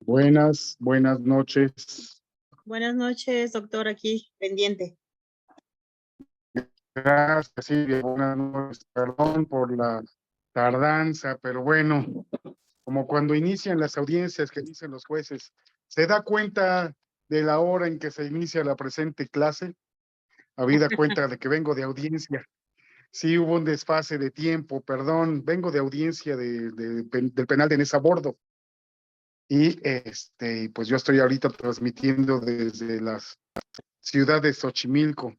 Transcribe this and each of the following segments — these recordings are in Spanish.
Buenas noches. Buenas noches, doctor, aquí, pendiente. Gracias, Silvia. Buenas noches. Perdón por la tardanza, pero bueno, como cuando inician las audiencias que dicen los jueces, ¿se da cuenta de la hora en que se inicia la presente clase? Habida cuenta de que vengo de audiencia. Sí, hubo un desfase de tiempo, perdón, vengo de audiencia del penal de Nesa Bordo. Y pues yo estoy ahorita transmitiendo desde la ciudad de Xochimilco.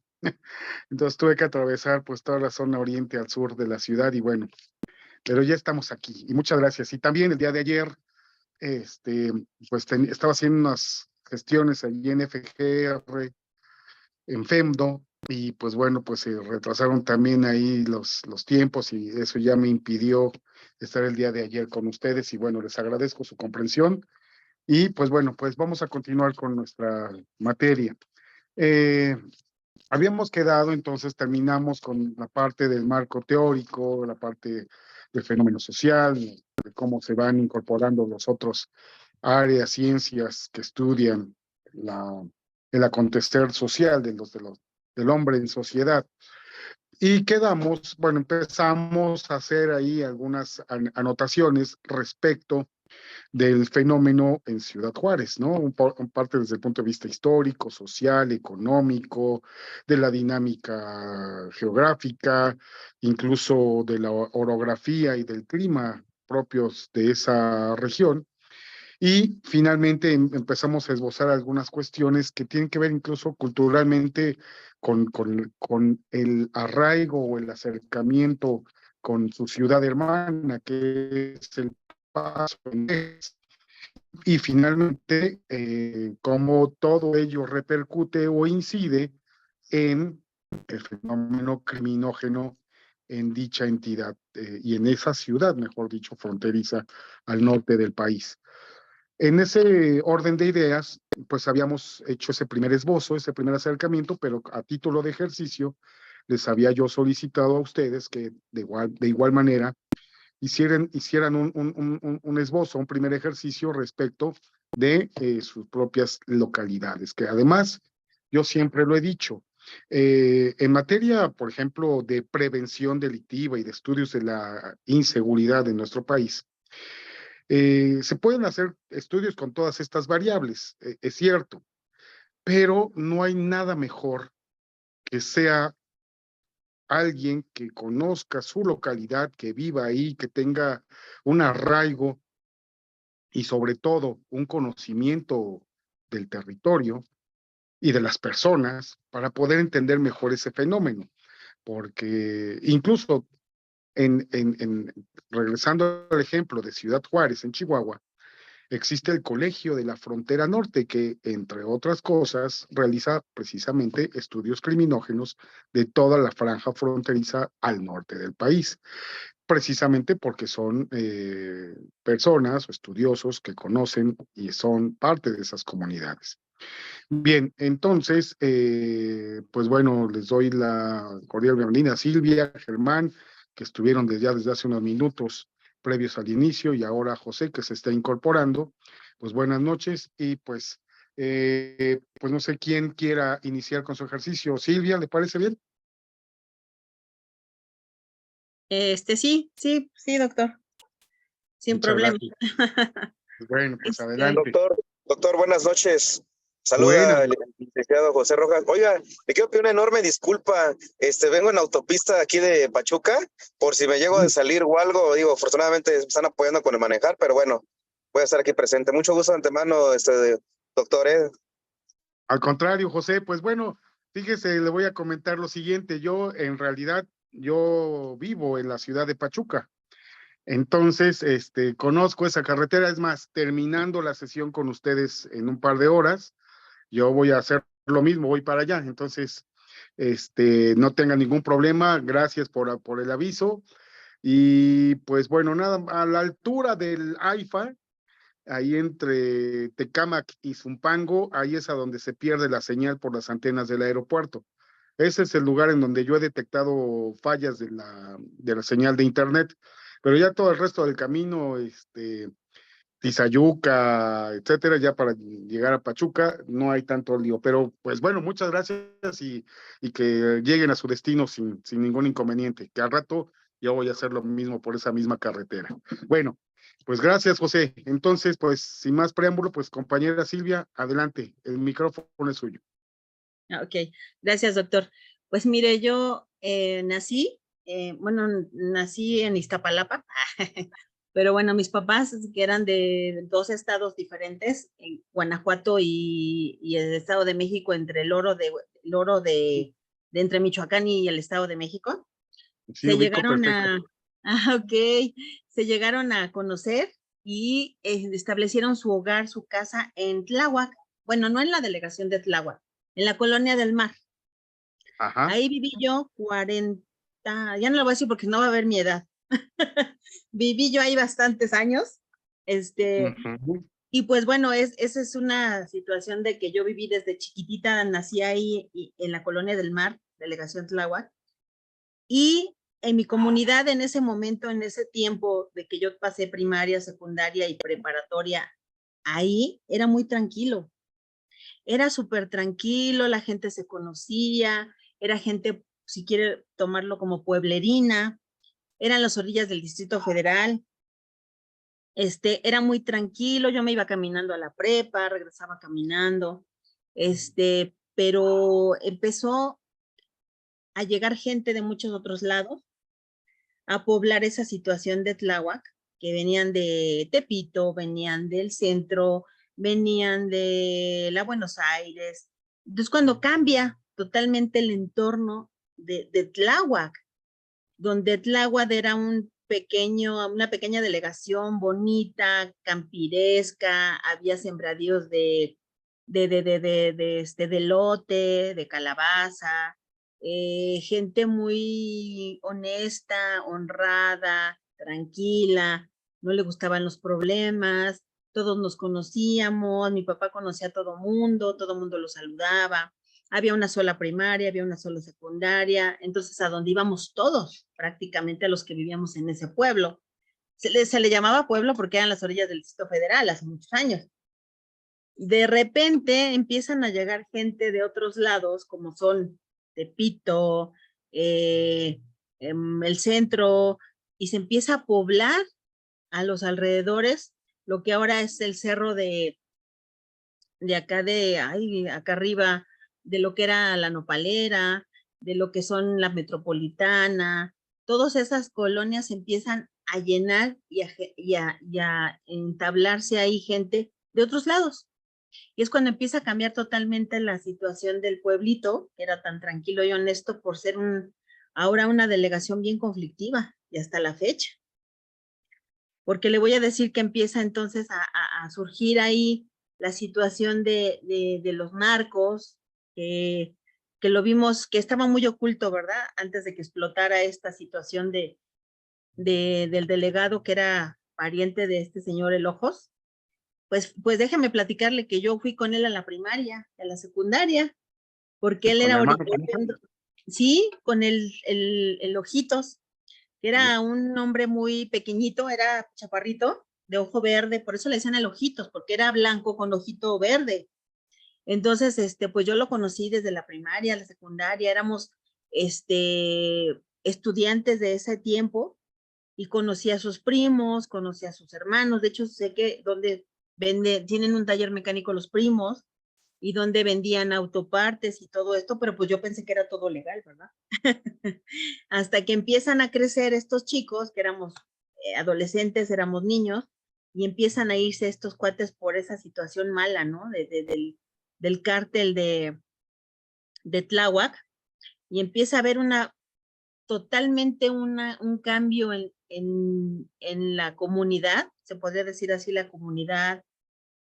Entonces tuve que atravesar pues toda la zona oriente al sur de la ciudad y bueno, pero ya estamos aquí y muchas gracias. Y también el día de ayer, pues estaba haciendo unas gestiones allí en FGR, en FEMDO, y pues bueno, pues se retrasaron también ahí los tiempos y eso ya me impidió estar el día de ayer con ustedes y bueno, les agradezco su comprensión y pues bueno, pues vamos a continuar con nuestra materia. Habíamos quedado, entonces terminamos con la parte del marco teórico, la parte del fenómeno social, de cómo se van incorporando los otros áreas, ciencias que estudian el acontecer social del hombre en sociedad. Y quedamos, bueno, empezamos a hacer ahí algunas anotaciones respecto del fenómeno en Ciudad Juárez, ¿no? Un parte desde el punto de vista histórico, social, económico, de la dinámica geográfica, incluso de la orografía y del clima propios de esa región. Y finalmente empezamos a esbozar algunas cuestiones que tienen que ver incluso culturalmente con el arraigo o el acercamiento con su ciudad hermana, que es el Paso. Y finalmente, cómo todo ello repercute o incide en el fenómeno criminógeno en dicha entidad y en esa ciudad, mejor dicho, fronteriza al norte del país. En ese orden de ideas, pues habíamos hecho ese primer esbozo, ese primer acercamiento, pero a título de ejercicio les había yo solicitado a ustedes que de igual manera hicieran un esbozo, un primer ejercicio respecto de sus propias localidades, que además, yo siempre lo he dicho, en materia, por ejemplo, de prevención delictiva y de estudios de la inseguridad en nuestro país, se pueden hacer estudios con todas estas variables, es cierto, pero no hay nada mejor que sea alguien que conozca su localidad, que viva ahí, que tenga un arraigo y sobre todo un conocimiento del territorio y de las personas para poder entender mejor ese fenómeno. Porque incluso regresando al ejemplo de Ciudad Juárez, en Chihuahua, existe el Colegio de la Frontera Norte que, entre otras cosas, realiza precisamente estudios criminógenos de toda la franja fronteriza al norte del país, precisamente porque son personas o estudiosos que conocen y son parte de esas comunidades. Bien, entonces, pues bueno, les doy la cordial bienvenida a Silvia, Germán, que estuvieron desde hace unos minutos previos al inicio, y ahora José, que se está incorporando. Pues buenas noches, y pues no sé quién quiera iniciar con su ejercicio. Silvia, ¿le parece bien? Sí, doctor. Sin Muchas problema. gracias. Bueno, pues adelante. Doctor, buenas noches. Buenas. Saluda al licenciado José Rojas. Oiga, le quiero pedir una enorme disculpa. Vengo en la autopista aquí de Pachuca, por si me llego de salir o algo. Digo, afortunadamente me están apoyando con el manejar, pero bueno, voy a estar aquí presente. Mucho gusto de antemano, doctor. Al contrario, José, pues bueno, fíjese, le voy a comentar lo siguiente. Yo, en realidad, yo vivo en la ciudad de Pachuca. Entonces, conozco esa carretera. Es más, terminando la sesión con ustedes en un par de horas, yo voy a hacer lo mismo, voy para allá. Entonces, no tenga ningún problema. Gracias por el aviso. Y pues bueno, nada, a la altura del AIFA, ahí entre Tecámac y Zumpango, ahí es a donde se pierde la señal por las antenas del aeropuerto. Ese es el lugar en donde yo he detectado fallas de la señal de internet, pero ya todo el resto del camino, Tizayuca, etcétera, ya para llegar a Pachuca, no hay tanto lío. Pero pues bueno, muchas gracias y que lleguen a su destino sin ningún inconveniente, que al rato yo voy a hacer lo mismo por esa misma carretera. Bueno, pues gracias, José. Entonces, pues sin más preámbulo, pues compañera Silvia, adelante, el micrófono es suyo. Ok, gracias, doctor. Pues mire, yo nací en Iztapalapa, pero bueno, mis papás, que eran de dos estados diferentes, en Guanajuato y el Estado de México, entre el oro de entre Michoacán y el Estado de México, Sí, se ubico llegaron perfecto. ok, se llegaron a conocer y establecieron su hogar, su casa en Tláhuac. Bueno, no en la delegación de Tláhuac, en la Colonia del Mar. Ajá. Ahí viví yo 40, ya no lo voy a decir porque no va a ver mi edad. Viví yo ahí bastantes años. Ujú. Y pues bueno, esa es una situación de que yo viví desde chiquitita, nací ahí en la Colonia del Mar, delegación Tláhuac. Y en mi comunidad en ese momento, en ese tiempo de que yo pasé primaria, secundaria y preparatoria, ahí era muy tranquilo. Era súper tranquilo, la gente se conocía, era gente, si quiere tomarlo como pueblerina, eran las orillas del Distrito Federal. Era muy tranquilo, yo me iba caminando a la prepa, regresaba caminando, pero empezó a llegar gente de muchos otros lados a poblar esa situación de Tláhuac, que venían de Tepito, venían del centro, venían de la Buenos Aires. Entonces, cuando cambia totalmente el entorno de Tláhuac, donde Tláhuac era una pequeña delegación bonita, campiresca, había sembradíos de elote, de calabaza, gente muy honesta, honrada, tranquila, no le gustaban los problemas, todos nos conocíamos, mi papá conocía a todo mundo lo saludaba, había una sola primaria, había una sola secundaria, entonces a donde íbamos todos, prácticamente a los que vivíamos en ese pueblo. Se le llamaba pueblo porque eran las orillas del Distrito Federal hace muchos años. De repente empiezan a llegar gente de otros lados, como son Tepito, el centro, y se empieza a poblar a los alrededores, lo que ahora es el cerro acá acá arriba, de lo que era la Nopalera, de lo que son la Metropolitana, todas esas colonias empiezan a llenar y a entablarse ahí gente de otros lados. Y es cuando empieza a cambiar totalmente la situación del pueblito, que era tan tranquilo y honesto, por ser ahora una delegación bien conflictiva, y hasta la fecha. Porque le voy a decir que empieza entonces a surgir ahí la situación de los narcos, que lo vimos, que estaba muy oculto, ¿verdad? Antes de que explotara esta situación del delegado que era pariente de este señor El Ojos. Pues déjeme platicarle que yo fui con él a la primaria, a la secundaria, porque él Con era el hermano. oriundo, sí, con el Ojitos, que era un hombre muy pequeñito, era chaparrito, de ojo verde, por eso le decían el Ojitos, porque era blanco con ojito verde. Entonces, pues yo lo conocí desde la primaria, la secundaria, éramos, estudiantes de ese tiempo, y conocí a sus primos, conocí a sus hermanos, de hecho sé que donde tienen un taller mecánico los primos, y donde vendían autopartes y todo esto, pero pues yo pensé que era todo legal, ¿verdad? Hasta que empiezan a crecer estos chicos, que éramos adolescentes, éramos niños, y empiezan a irse estos cuates por esa situación mala, ¿no? Del cártel de Tláhuac, y empieza a haber totalmente un cambio en la comunidad, se podría decir así, la comunidad,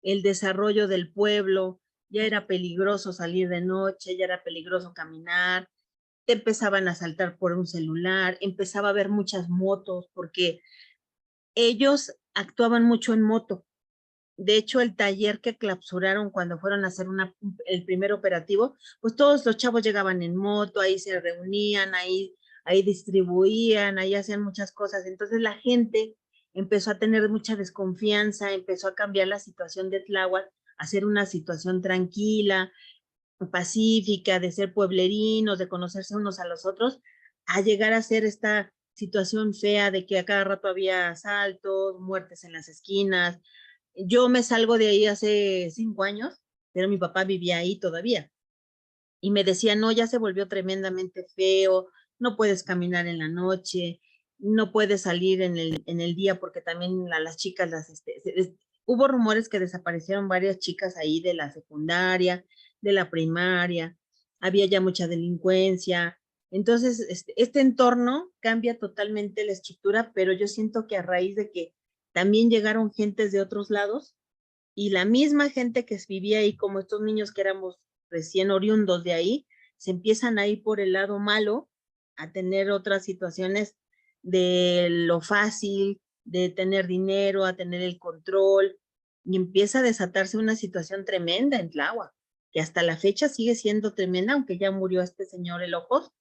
el desarrollo del pueblo, ya era peligroso salir de noche, ya era peligroso caminar, te empezaban a saltar por un celular, empezaba a haber muchas motos, porque ellos actuaban mucho en moto, De hecho, el taller que clausuraron cuando fueron a hacer el primer operativo, pues todos los chavos llegaban en moto, ahí se reunían, ahí distribuían, ahí hacían muchas cosas. Entonces la gente empezó a tener mucha desconfianza, empezó a cambiar la situación de Tláhuac, a ser una situación tranquila, pacífica, de ser pueblerinos, de conocerse unos a los otros, a llegar a ser esta situación fea de que a cada rato había asaltos, muertes en las esquinas. Yo me salgo de ahí hace 5 años, pero mi papá vivía ahí todavía. Y me decía, no, ya se volvió tremendamente feo, no puedes caminar en la noche, no puedes salir en el día porque también las chicas, hubo rumores que desaparecieron varias chicas ahí de la secundaria, de la primaria, había ya mucha delincuencia. Entonces, este entorno cambia totalmente la estructura, pero yo siento que a raíz de que también llegaron gentes de otros lados y la misma gente que vivía ahí, como estos niños que éramos recién oriundos de ahí, se empiezan a ir por el lado malo, a tener otras situaciones de lo fácil, de tener dinero, a tener el control, y empieza a desatarse una situación tremenda en Tláhuac, que hasta la fecha sigue siendo tremenda, aunque ya murió este señor El Ojos,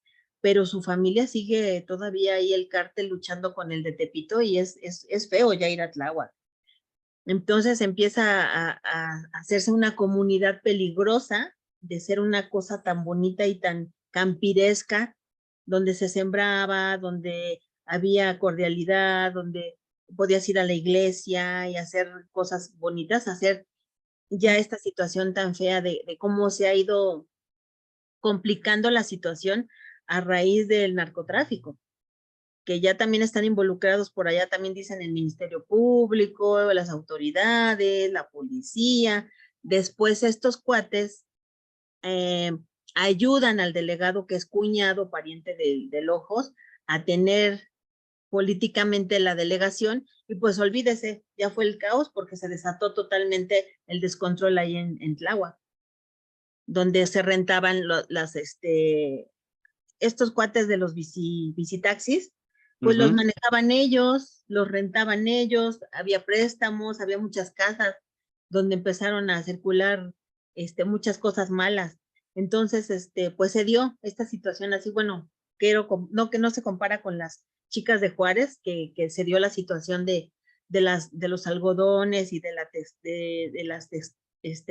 pero su familia sigue todavía ahí el cártel luchando con el de Tepito y es feo ya ir a Tláhuac. Entonces empieza a hacerse una comunidad peligrosa de ser una cosa tan bonita y tan campiresca, donde se sembraba, donde había cordialidad, donde podías ir a la iglesia y hacer cosas bonitas, hacer ya esta situación tan fea de cómo se ha ido complicando la situación a raíz del narcotráfico, que ya también están involucrados por allá, también dicen el Ministerio Público, las autoridades, la policía. Después estos cuates eh, ayudan al delegado que es cuñado, pariente del Ojos, a tener políticamente la delegación y pues olvídese, ya fue el caos porque se desató totalmente el descontrol ahí en Tláhuac, donde se rentaban estos cuates de los visitaxis, pues los manejaban ellos, los rentaban ellos, había préstamos, había muchas casas donde empezaron a circular muchas cosas malas. Entonces, pues se dio esta situación así, bueno, que no se compara con las chicas de Juárez, que se dio la situación de los algodones y de las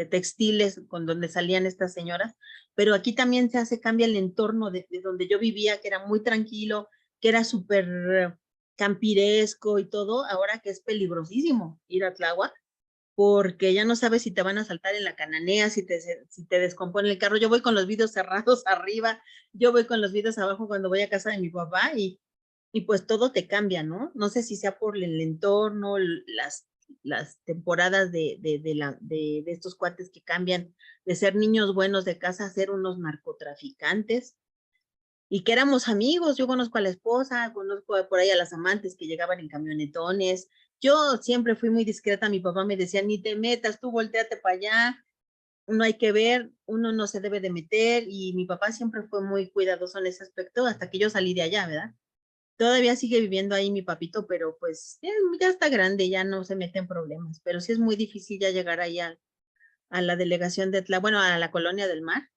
textiles con donde salían estas señoras, pero aquí también cambia el entorno de donde yo vivía, que era muy tranquilo, que era súper campiresco y todo, ahora que es peligrosísimo ir a Tláhuac, porque ya no sabes si te van a saltar en la cananea, si te descompone el carro. Yo voy con los vidrios cerrados arriba, yo voy con los vidrios abajo cuando voy a casa de mi papá y pues todo te cambia, ¿no? No sé si sea por el entorno, las temporadas de estos cuates que cambian de ser niños buenos de casa a ser unos narcotraficantes y que éramos amigos. Yo conozco a la esposa, conozco por ahí a las amantes que llegaban en camionetones. Yo siempre fui muy discreta, mi papá me decía, ni te metas, tú volteate para allá, no hay que ver, uno no se debe de meter y mi papá siempre fue muy cuidadoso en ese aspecto hasta que yo salí de allá, ¿verdad? Todavía sigue viviendo ahí mi papito, pero pues ya está grande, ya no se mete en problemas, pero sí es muy difícil ya llegar ahí a la delegación bueno, a la Colonia del Mar,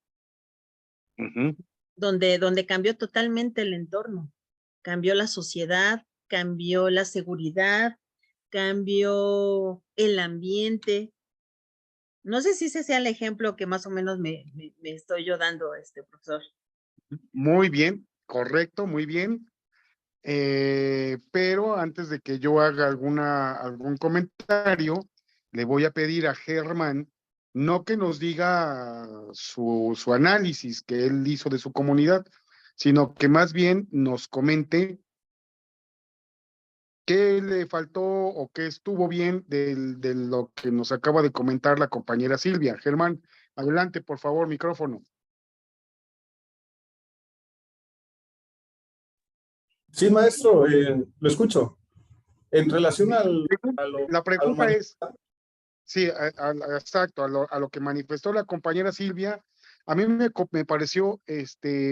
donde cambió totalmente el entorno, cambió la sociedad, cambió la seguridad, cambió el ambiente. No sé si ese sea el ejemplo que más o menos me estoy yo dando, profesor. Muy bien, correcto, muy bien. Pero antes de que yo haga algún comentario, le voy a pedir a Germán no que nos diga su análisis que él hizo de su comunidad, sino que más bien nos comente qué le faltó o qué estuvo bien de lo que nos acaba de comentar la compañera Silvia. Germán, adelante, por favor, micrófono. Sí, maestro, lo escucho. En relación a La lo pregunta es, manifestado, sí, exacto, a lo que manifestó la compañera Silvia, a mí me pareció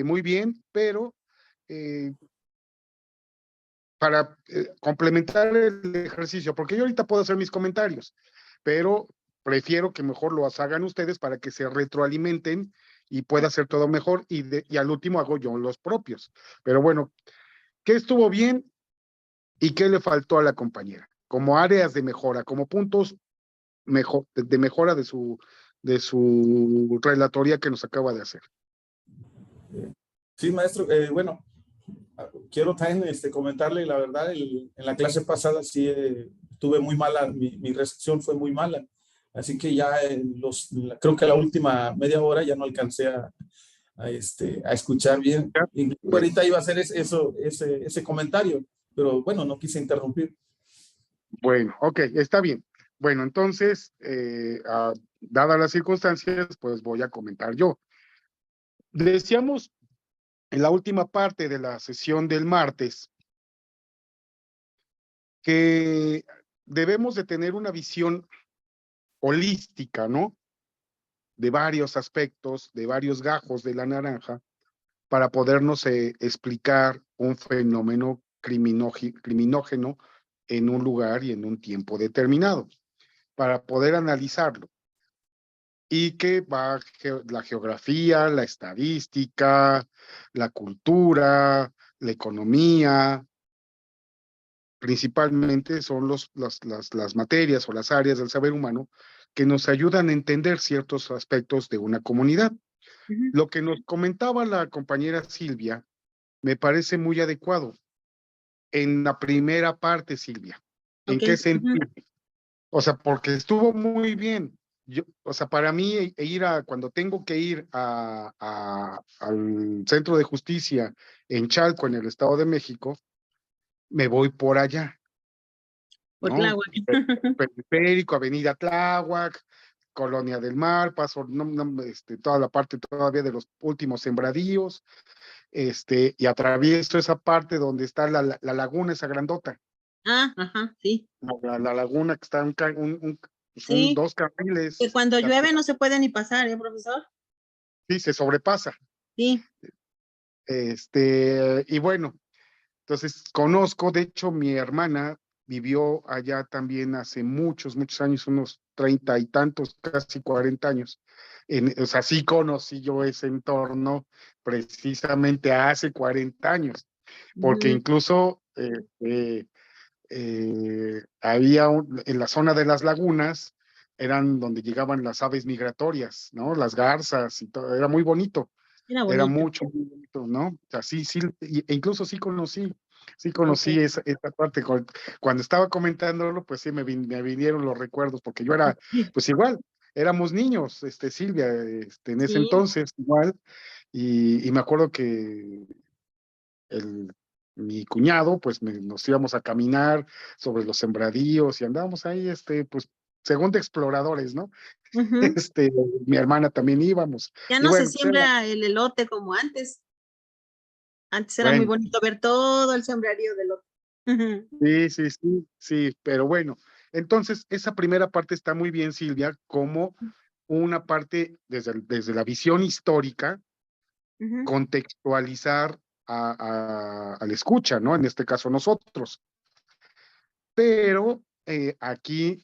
muy bien, pero para complementar el ejercicio, porque yo ahorita puedo hacer mis comentarios, pero prefiero que mejor lo hagan ustedes para que se retroalimenten y pueda hacer todo mejor, y al último hago yo los propios. Pero bueno, ¿qué estuvo bien y qué le faltó a la compañera? Como áreas de mejora, como puntos de mejora de su relatoría que nos acaba de hacer. Sí, maestro. Bueno, quiero también comentarle, la verdad, en la clase pasada sí tuve muy mala, mi recepción fue muy mala. Así que ya creo que la última media hora ya no alcancé a escuchar bien. Incluso ahorita iba a hacer ese comentario, pero bueno, no quise interrumpir. Bueno, ok, está bien. Bueno, entonces, dadas las circunstancias, pues voy a comentar yo. Decíamos en la última parte de la sesión del martes que debemos de tener una visión holística, ¿no? De varios aspectos, de varios gajos de la naranja, para podernos explicar un fenómeno criminógeno en un lugar y en un tiempo determinado, para poder analizarlo. Y que va la geografía, la estadística, la cultura, la economía, principalmente son las materias o las áreas del saber humano que nos ayudan a entender ciertos aspectos de una comunidad. Lo que nos comentaba la compañera Silvia me parece muy adecuado. En la primera parte, Silvia, ¿en qué sentido? O sea, porque estuvo muy bien. O sea, para mí, cuando tengo que ir al Centro de Justicia en Chalco, en el Estado de México, me voy por allá, Por ¿no? Tláhuac. Periférico, Avenida Tláhuac, Colonia del Mar, paso toda la parte todavía de los últimos sembradíos, y atravieso esa parte donde está la laguna, esa grandota. Ajá, sí. La laguna que está son Sí, 2 carriles. que cuando llueve no se puede ni pasar, profesor? Sí, se sobrepasa. Sí. Y bueno, entonces conozco, de hecho, mi hermana vivió allá también hace muchos, muchos años, unos 30 y tantos, casi 40 años. O sea, sí conocí yo ese entorno precisamente hace 40 años, porque incluso había en la zona de las lagunas, eran donde llegaban las aves migratorias, ¿no? Las garzas y todo, era muy bonito. Era Era bonito. muy bonito, ¿no? O sea, sí, e incluso sí conocí Okay. esa parte. Cuando estaba comentándolo, pues sí, me vinieron los recuerdos, porque yo era, pues igual, éramos niños, Silvia, en ese Sí. entonces, igual, y me acuerdo que mi cuñado, pues nos íbamos a caminar sobre los sembradíos y andábamos ahí, pues, según de exploradores, ¿no? Mi hermana también íbamos. Ya Y no se bueno, pues era, siembra el elote como antes. Antes era muy bueno, bonito ver todo el sembrarío de elote. sí, pero bueno, entonces esa primera parte está muy bien, Silvia, como una parte desde la visión histórica, contextualizar al escucha, ¿no? En este caso nosotros. Pero aquí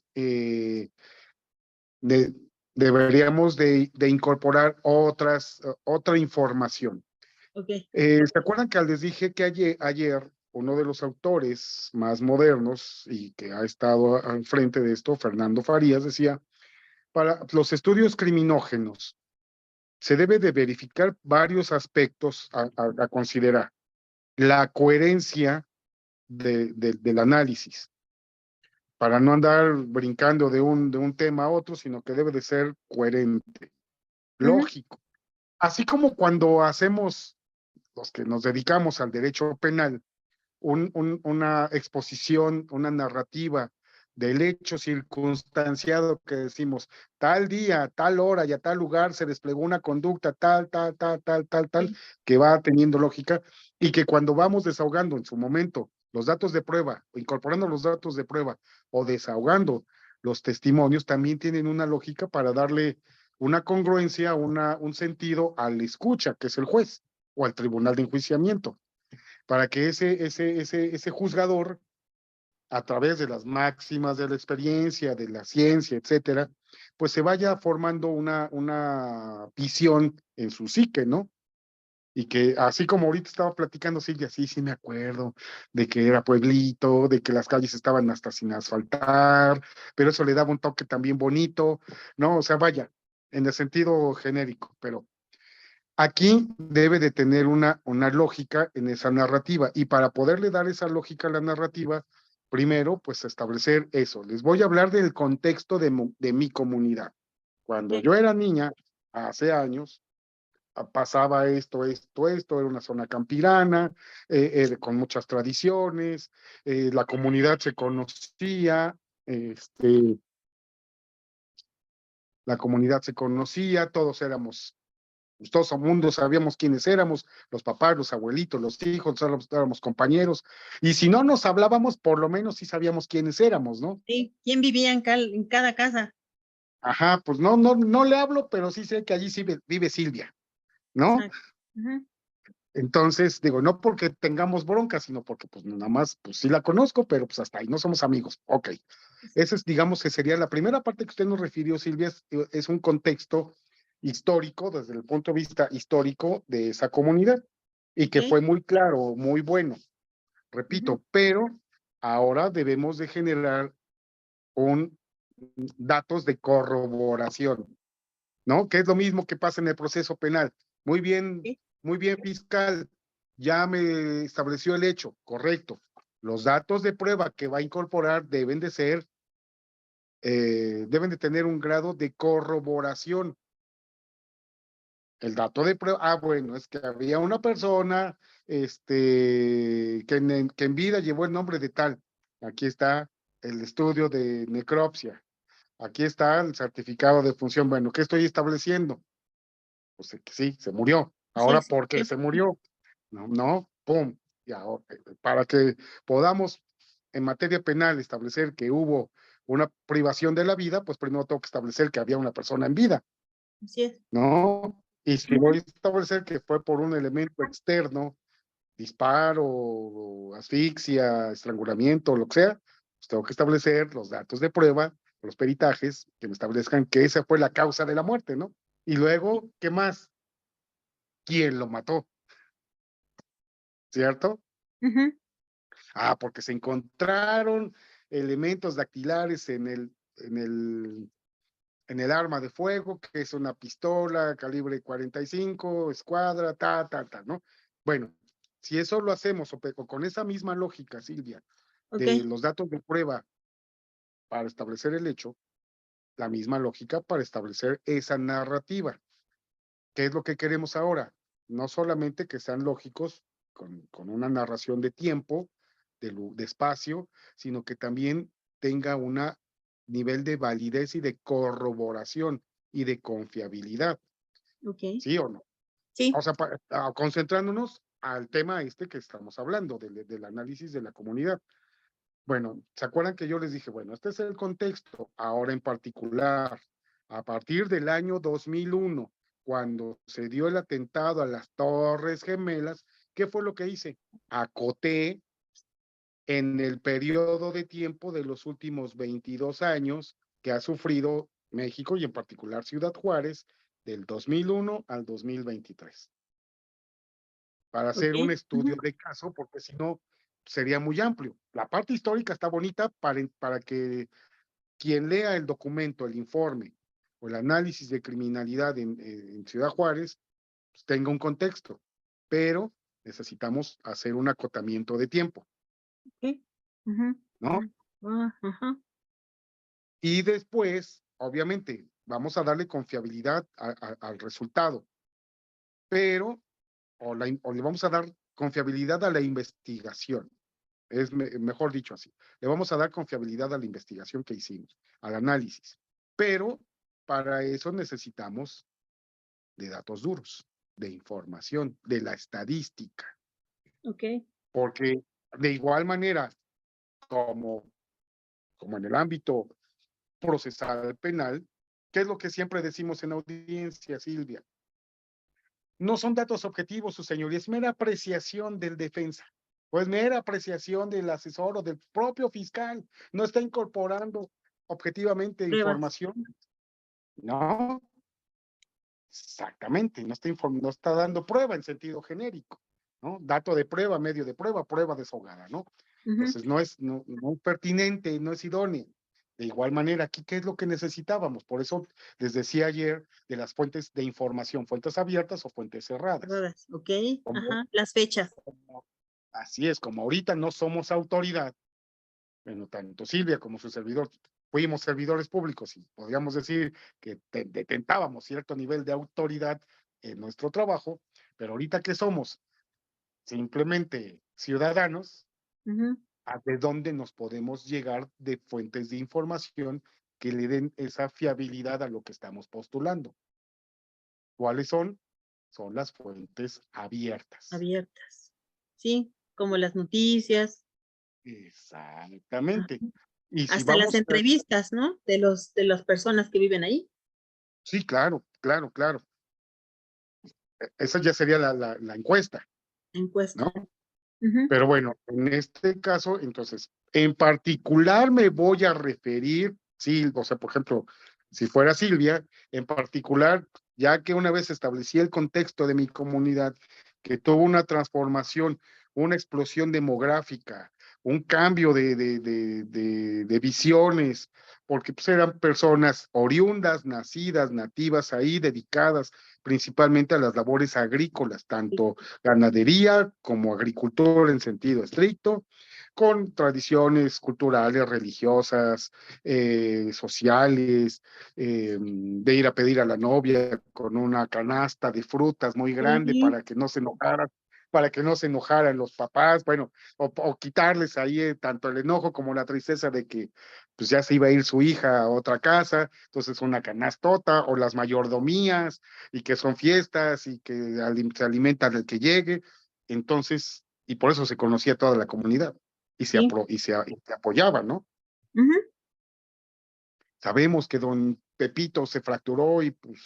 deberíamos de incorporar otra información. Okay. ¿Se acuerdan que les dije que ayer uno de los autores más modernos y que ha estado al frente de esto, Fernando Farías, decía, para los estudios criminógenos se debe de verificar varios aspectos a considerar? La coherencia del análisis, para no andar brincando de un tema a otro, sino que debe de ser coherente, lógico. Así como cuando hacemos, los que nos dedicamos al derecho penal, una exposición, una narrativa del hecho circunstanciado, que decimos, tal día, tal hora y a tal lugar se desplegó una conducta tal, que va teniendo lógica, y que cuando vamos desahogando en su momento los datos de prueba, incorporando los datos de prueba o desahogando los testimonios, también tienen una lógica para darle una congruencia, un sentido al escucha, que es el juez, o al tribunal de enjuiciamiento, para que ese juzgador a través de las máximas de la experiencia, de la ciencia, etcétera, pues se vaya formando una visión en su psique, ¿no? Y que así como ahorita estaba platicando Silvia, sí me acuerdo de que era pueblito, de que las calles estaban hasta sin asfaltar, pero eso le daba un toque también bonito, ¿no? O sea, vaya, en el sentido genérico, pero aquí debe de tener una lógica en esa narrativa, y para poderle dar esa lógica a la narrativa, primero, pues establecer eso. Les voy a hablar del contexto de mi comunidad. Cuando yo era niña, hace años, pasaba esto, era una zona campirana, con muchas tradiciones, la comunidad se conocía, este, todos éramos, pues, todos el mundo sabíamos quiénes éramos, los papás, los abuelitos, los hijos, todos éramos compañeros, y si no nos hablábamos, por lo menos sí sabíamos quiénes éramos, ¿no? Sí, ¿quién vivía en cada casa? Ajá, pues no le hablo, pero sí sé que allí sí vive Silvia, ¿no? Exacto. Ajá. Entonces, digo, no porque tengamos bronca, sino porque pues nada más, pues sí la conozco, pero pues hasta ahí no somos amigos. Ok. Esa es, digamos, que sería la primera parte que usted nos refirió, Silvia, es un contexto histórico, desde el punto de vista histórico de esa comunidad, y que Ok. fue muy claro, muy bueno, repito, Ujú. pero ahora debemos de generar un datos de corroboración, ¿no? Que es lo mismo que pasa en el proceso penal. Sí. Muy bien, fiscal, ya me estableció el hecho, correcto. Los datos de prueba que va a incorporar deben de ser, deben de tener un grado de corroboración. El dato de prueba, bueno, es que había una persona, que en vida llevó el nombre de tal. Aquí está el estudio de necropsia. Aquí está el certificado de función. Bueno, ¿qué estoy estableciendo? Pues que sí, se murió. Sí, Ahora, sí, ¿por qué sí. se murió? No, pum. Y ahora, para que podamos en materia penal establecer que hubo una privación de la vida, pues primero tengo que establecer que había una persona en vida, Así es. ¿no? Y si Ujú. voy a establecer que fue por un elemento externo, disparo, asfixia, estrangulamiento, lo que sea, pues tengo que establecer los datos de prueba, los peritajes, que me establezcan que esa fue la causa de la muerte, ¿no? Y luego, ¿qué más? ¿Quién lo mató? ¿Cierto? Ujú. Porque se encontraron elementos dactilares en el arma de fuego, que es una pistola calibre 45, escuadra, ¿no? Bueno, si eso lo hacemos, o con esa misma lógica, Silvia, Ok. de los datos de prueba para establecer el hecho, la misma lógica para establecer esa narrativa. ¿Qué es lo que queremos ahora? No solamente que sean lógicos con una narración de tiempo, de espacio, sino que también tenga un nivel de validez y de corroboración y de confiabilidad, Ok. ¿sí o no? Sí. O sea, concentrándonos al tema que estamos hablando, del análisis de la comunidad. Bueno, ¿se acuerdan que yo les dije, bueno, este es el contexto, ahora en particular, a partir del año 2001, cuando se dio el atentado a las Torres Gemelas, ¿qué fue lo que hice? Acoté en el periodo de tiempo de los últimos 22 años que ha sufrido México y en particular Ciudad Juárez, del 2001 al 2023, para Ok. hacer un Ujú. estudio de caso, porque si no sería muy amplio. La parte histórica está bonita para que quien lea el documento, el informe o el análisis de criminalidad en Ciudad Juárez, pues tenga un contexto, pero necesitamos hacer un acotamiento de tiempo, Ok. Ujú. ¿no? Ajá. Y después, obviamente, vamos a darle confiabilidad al resultado, pero, o le vamos a dar confiabilidad a la investigación. Es mejor dicho así. Le vamos a dar confiabilidad a la investigación que hicimos, al análisis. Pero para eso necesitamos de datos duros, de información, de la estadística. Ok. Porque de igual manera, como, como en el ámbito procesal penal, ¿qué es lo que siempre decimos en audiencia, Silvia? No son datos objetivos, su señoría, es mera apreciación del defensa. Pues mera apreciación del asesor o del propio fiscal, no está incorporando objetivamente Pruebas. información. No, exactamente, no está dando prueba en sentido genérico, ¿no? Dato de prueba, medio de prueba, prueba desahogada, ¿no? Entonces no es pertinente, no es idóneo. De igual manera, aquí, ¿qué es lo que necesitábamos? Por eso les decía ayer de las fuentes de información, fuentes abiertas o fuentes cerradas. Pruebas, ok. Como- Las fechas. Así es, como ahorita no somos autoridad, bueno, tanto Silvia como su servidor fuimos servidores públicos y podríamos decir que detentábamos cierto nivel de autoridad en nuestro trabajo, pero ahorita que somos simplemente ciudadanos, ¿a de dónde nos podemos llegar de fuentes de información que le den esa fiabilidad a lo que estamos postulando? ¿Cuáles son? Son las fuentes abiertas. Abiertas. Sí, como las noticias. Exactamente. Ajá. Y si Hasta las vamos a... entrevistas, ¿no? De las personas que viven ahí. Sí, claro, claro, claro. Esa ya sería la encuesta, Encuesta. ¿no? Pero bueno, en este caso, entonces, en particular me voy a referir, sí, o sea, por ejemplo, si fuera Silvia, en particular, ya que una vez establecí el contexto de mi comunidad, que tuvo una transformación, una explosión demográfica, un cambio de visiones, porque pues, eran personas oriundas, nacidas, nativas ahí, dedicadas principalmente a las labores agrícolas, tanto ganadería como agricultura en sentido estricto, con tradiciones culturales, religiosas, sociales, de ir a pedir a la novia con una canasta de frutas muy grande Sí, para que no se enojaran los papás, bueno, o quitarles ahí tanto el enojo como la tristeza de que pues ya se iba a ir su hija a otra casa, entonces una canastota, o las mayordomías, y que son fiestas, y que se alimentan el que llegue, entonces, y por eso se conocía toda la comunidad, y se sí. apoyaba, ¿no? Ujú. Sabemos que don Pepito se fracturó y pues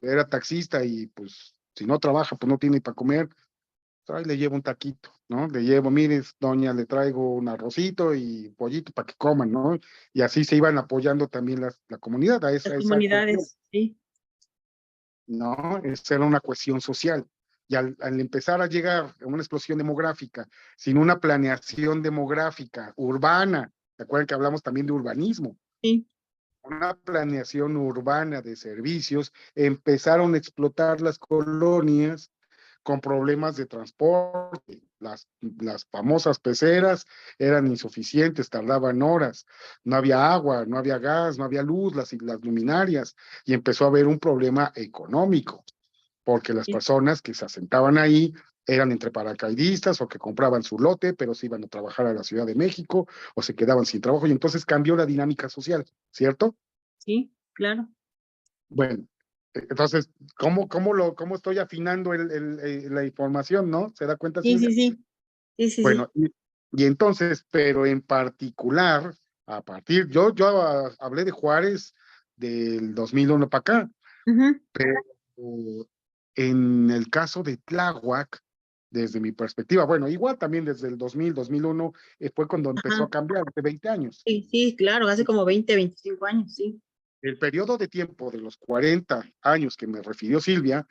era taxista y pues si no trabaja, pues no tiene para comer, ahí le llevo un taquito, ¿no? Le llevo, mire, doña, le traigo un arrocito y pollito para que coman, ¿no? Y así se iban apoyando también la comunidad a Las esa cuestión, comunidades, sí. ¿no? Esa era una cuestión social. Y al empezar a llegar a una explosión demográfica, sin una planeación demográfica urbana, ¿se acuerdan que hablamos también de urbanismo? Sí. Una planeación urbana de servicios, empezaron a explotar las colonias con problemas de transporte. Las famosas peceras eran insuficientes, tardaban horas, no había agua, no había gas, no había luz, las luminarias, y empezó a haber un problema económico, porque las Sí. personas que se asentaban ahí eran entre paracaidistas o que compraban su lote, pero se iban a trabajar a la Ciudad de México o se quedaban sin trabajo, y entonces cambió la dinámica social, ¿cierto? Sí, claro. Bueno, entonces, ¿cómo estoy afinando la información, no? ¿Se da cuenta, Sí, Silvia? sí, sí. Sí, sí, Bueno, sí. y entonces, pero en particular, yo hablé de Juárez del 2001 para acá, Ujú. pero en el caso de Tláhuac, desde mi perspectiva, bueno, igual también desde el 2001, fue cuando empezó Ajá. a cambiar, hace 20 años. Sí, sí, claro, hace como 20, 25 años, sí. El periodo de tiempo de los 40 años que me refirió Silvia,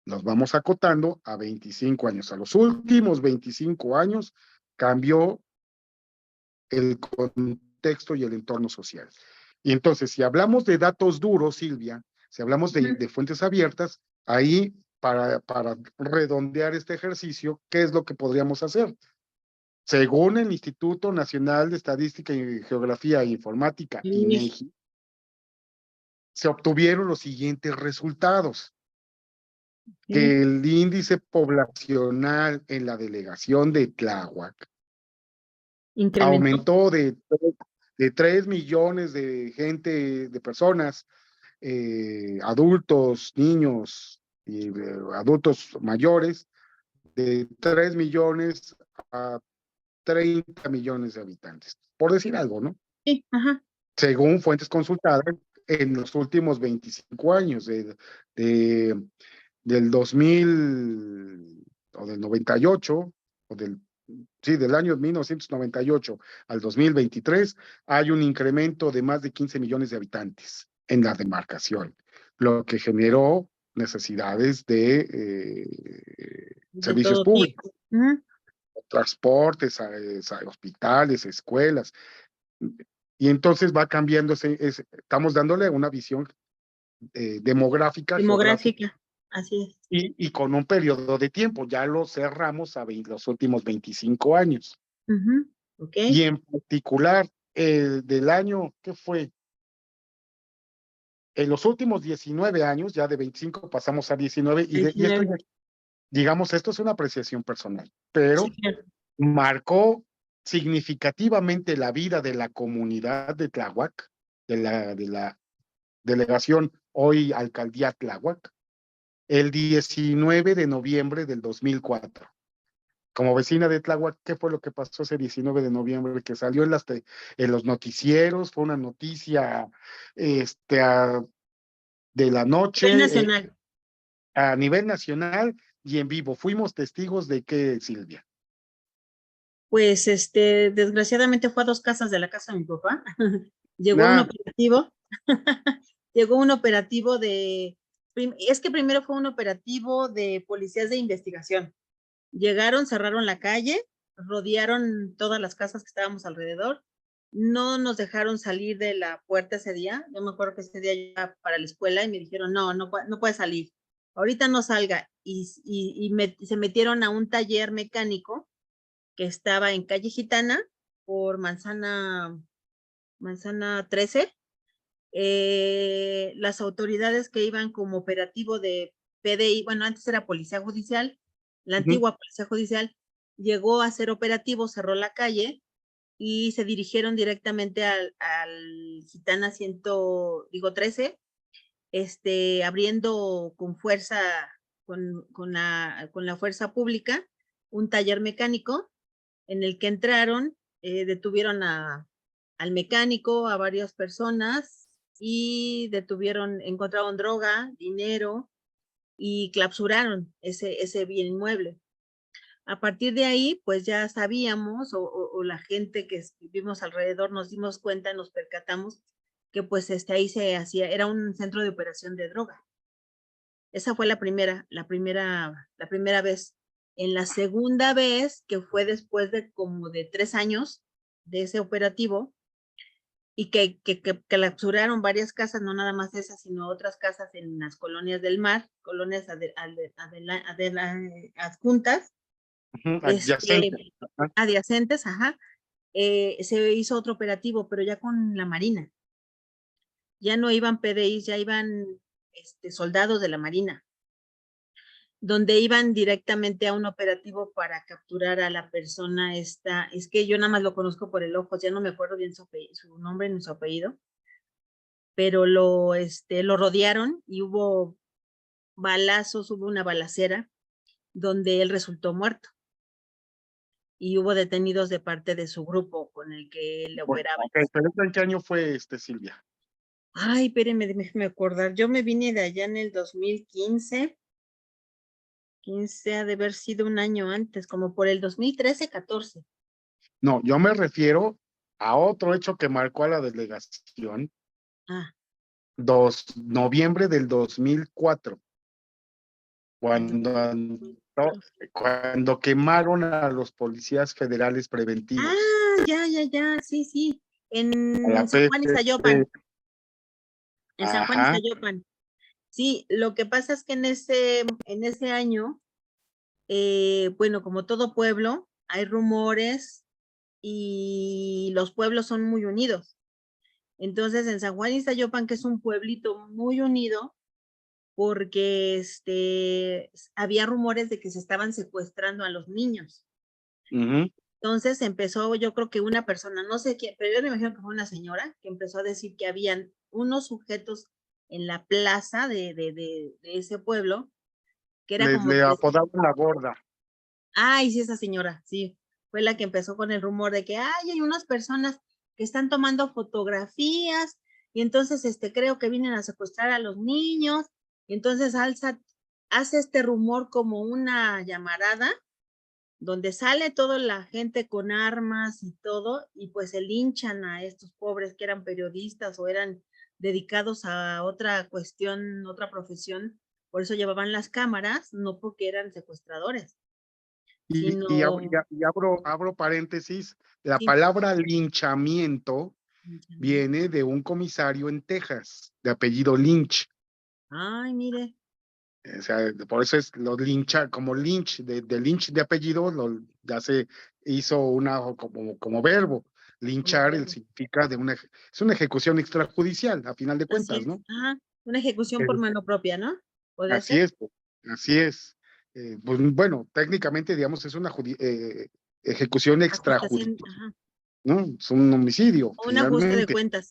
nos vamos acotando a 25 años. A los últimos 25 años cambió el contexto y el entorno social. Y entonces, si hablamos de datos duros, Silvia, si hablamos de fuentes abiertas, ahí para redondear este ejercicio, ¿qué es lo que podríamos hacer? Según el Instituto Nacional de Estadística y Geografía e Informática, Sí, INEGI, se obtuvieron los siguientes resultados. sí. Que el índice poblacional en la delegación de Tláhuac Incrementó. aumentó de 3 millones de gente, de personas, adultos, niños y adultos mayores, de 3 millones a 30 millones de habitantes, por decir algo, ¿no? Sí, ajá. Según fuentes consultadas en los últimos 25 años, de del 2000 o del 98, o del sí, del año 1998 al 2023, hay un incremento de más de 15 millones de habitantes en la demarcación, lo que generó necesidades de De servicios todo públicos, tipo. Ujú. transportes, hospitales, escuelas, y entonces va cambiando, estamos dándole una visión demográfica, geográfica, Demográfica, así es. y con un periodo de tiempo, ya lo cerramos a los últimos 25 años. Ujú. Ok. Y en particular, del año, ¿qué fue? En los últimos 19 años, ya de 25 pasamos a 19, y esto, 19. digamos, esto es una apreciación personal, pero Sí, claro. marcó significativamente la vida de la comunidad de Tláhuac, de la delegación, hoy Alcaldía Tláhuac, el 19 de noviembre del 2004. Como vecina de Tláhuac, ¿qué fue lo que pasó ese 19 de noviembre? Que salió en los noticieros, fue una noticia de la Nivel noche, nacional. a nivel nacional y en vivo. Fuimos testigos de qué, Silvia. Pues desgraciadamente fue a 2 casas de la casa de mi papá. Llegó un Nah, operativo, llegó un operativo es que primero fue un operativo de policías de investigación. Llegaron, cerraron la calle, rodearon todas las casas que estábamos alrededor, no nos dejaron salir de la puerta ese día. Yo me acuerdo que ese día iba para la escuela y me dijeron, no puede salir, ahorita no salga. Se metieron a un taller mecánico que estaba en calle Gitana por Manzana 13. Las autoridades que iban como operativo de PDI, bueno, antes era Policía Judicial, la antigua Policía Judicial, llegó a hacer operativo, cerró la calle y se dirigieron directamente al Gitana 13, abriendo con fuerza, con la fuerza pública, un taller mecánico en el que entraron, detuvieron al mecánico, a varias personas y encontraron droga, dinero y clausuraron ese bien inmueble. A partir de ahí, pues ya sabíamos, o la gente que vivimos alrededor nos dimos cuenta, nos percatamos que pues ahí se hacía, era un centro de operación de droga. Esa fue la primera vez. En la segunda vez, que fue después de como de 3 años de ese operativo, y que clausuraron varias casas, no nada más esas, sino otras casas en las colonias del mar, colonias adjuntas, adyacente. adyacentes, ajá. Se hizo otro operativo, pero ya con la Marina. Ya no iban PDIs, ya iban soldados de la Marina, donde iban directamente a un operativo para capturar a la persona esta. Es que yo nada más lo conozco por el ojo, ya no me acuerdo bien su nombre ni su apellido, pero lo rodearon y hubo balazos, hubo una balacera donde él resultó muerto y hubo detenidos de parte de su grupo con el que él Bueno, operaba. okay, pero ¿en qué año fue Silvia? Ay, espérenme, déjeme acordar. Yo me vine de allá en el 2015. 15 ha de haber sido un año antes, como por el 2013, 14. No, yo me refiero a otro hecho que marcó a la delegación, Ah, noviembre del 2004, cuando, cuando quemaron a los policías federales preventivos, ya, sí. a la En San Juan y PGR. Zayopan. En San Juan y Ajá. Zayopan. Sí, lo que pasa es que en ese año, bueno, como todo pueblo, hay rumores y los pueblos son muy unidos. Entonces, en San Juan y Zayopan, que es un pueblito muy unido, porque había rumores de que se estaban secuestrando a los niños. Entonces empezó, yo creo que una persona, no sé quién, pero yo me imagino que fue una señora que empezó a decir que habían unos sujetos en la plaza de ese pueblo, que era como Le que, apodaban la gorda. ay, sí, esa señora, sí, fue la que empezó con el rumor de que, ay, hay unas personas que están tomando fotografías y entonces creo que vienen a secuestrar a los niños, y entonces hace este rumor como una llamarada donde sale toda la gente con armas y todo, y pues se linchan a estos pobres que eran periodistas o eran dedicados a otra cuestión, otra profesión, por eso llevaban las cámaras, no porque eran secuestradores, sino... Abro paréntesis, la Sí. palabra linchamiento viene de un comisario en Texas, de apellido Lynch. Ay, mire. O sea, por eso es los lincha, como Lynch, de Lynch de apellido, ya se hizo como verbo. Linchar significa es una ejecución extrajudicial, a final de Así cuentas, es. ¿no? Ajá. Una ejecución por mano propia, ¿no? ¿Podría Así ser? es, así es. Pues, bueno, técnicamente, digamos, es una ejecución Acusación, extrajudicial, ajá. ¿no? Es un homicidio, O un ajuste de finalmente. cuentas.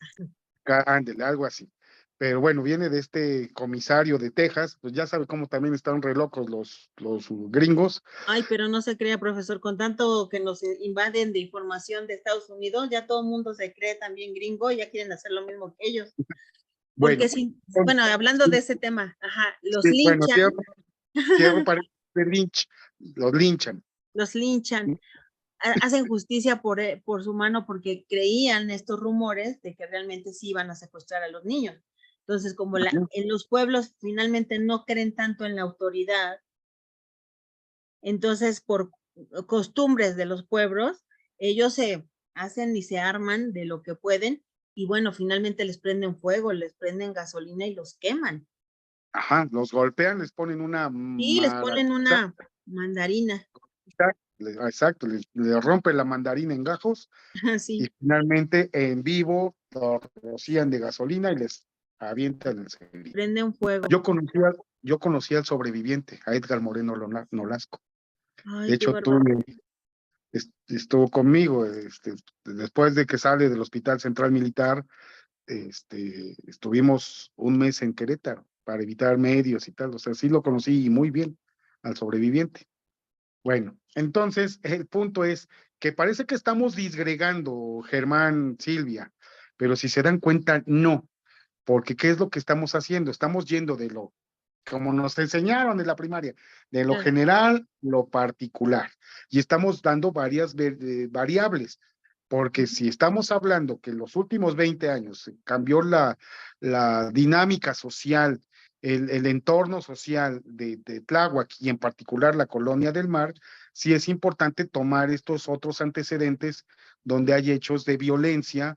Ándele, algo así. Pero bueno, viene de este comisario de Texas, pues ya sabe cómo también están re locos los gringos. Ay, pero no se crea, profesor, con tanto que nos invaden de información de Estados Unidos, ya todo el mundo se cree también gringo, ya quieren hacer lo mismo que ellos. Porque Bueno, sí, bueno, hablando de ese tema, ajá, los sí, bueno, linchan, cierro para de Lynch, los linchan. los linchan, hacen justicia por su mano porque creían estos rumores de que realmente sí iban a secuestrar a los niños. Entonces, como en los pueblos finalmente no creen tanto en la autoridad, entonces por costumbres de los pueblos, ellos se hacen y se arman de lo que pueden y bueno, finalmente les prenden fuego, les prenden gasolina y los queman. Ajá, los golpean, les ponen una Sí, les ponen maracucha, una mandarina. exacto, le rompen la mandarina en gajos y Sí, finalmente en vivo los rocían de gasolina y les avientan el cerillo. prenden fuego. Yo conocí al sobreviviente, a Edgar Moreno Nolasco. De Ay, qué hecho, bárbaro. estuvo conmigo, después de que sale del Hospital Central Militar, estuvimos un mes en Querétaro para evitar medios y tal, o sea, sí lo conocí muy bien al sobreviviente. Bueno, entonces el punto es que parece que estamos disgregando, Germán, Silvia, pero si se dan cuenta, no, porque ¿qué es lo que estamos haciendo? Estamos yendo de lo, como nos enseñaron en la primaria, de lo Claro. general, lo particular, y estamos dando varias variables, porque si estamos hablando que en los últimos 20 años cambió la dinámica social, el entorno social de Tláhuac y en particular la Colonia del Mar, sí es importante tomar estos otros antecedentes donde hay hechos de violencia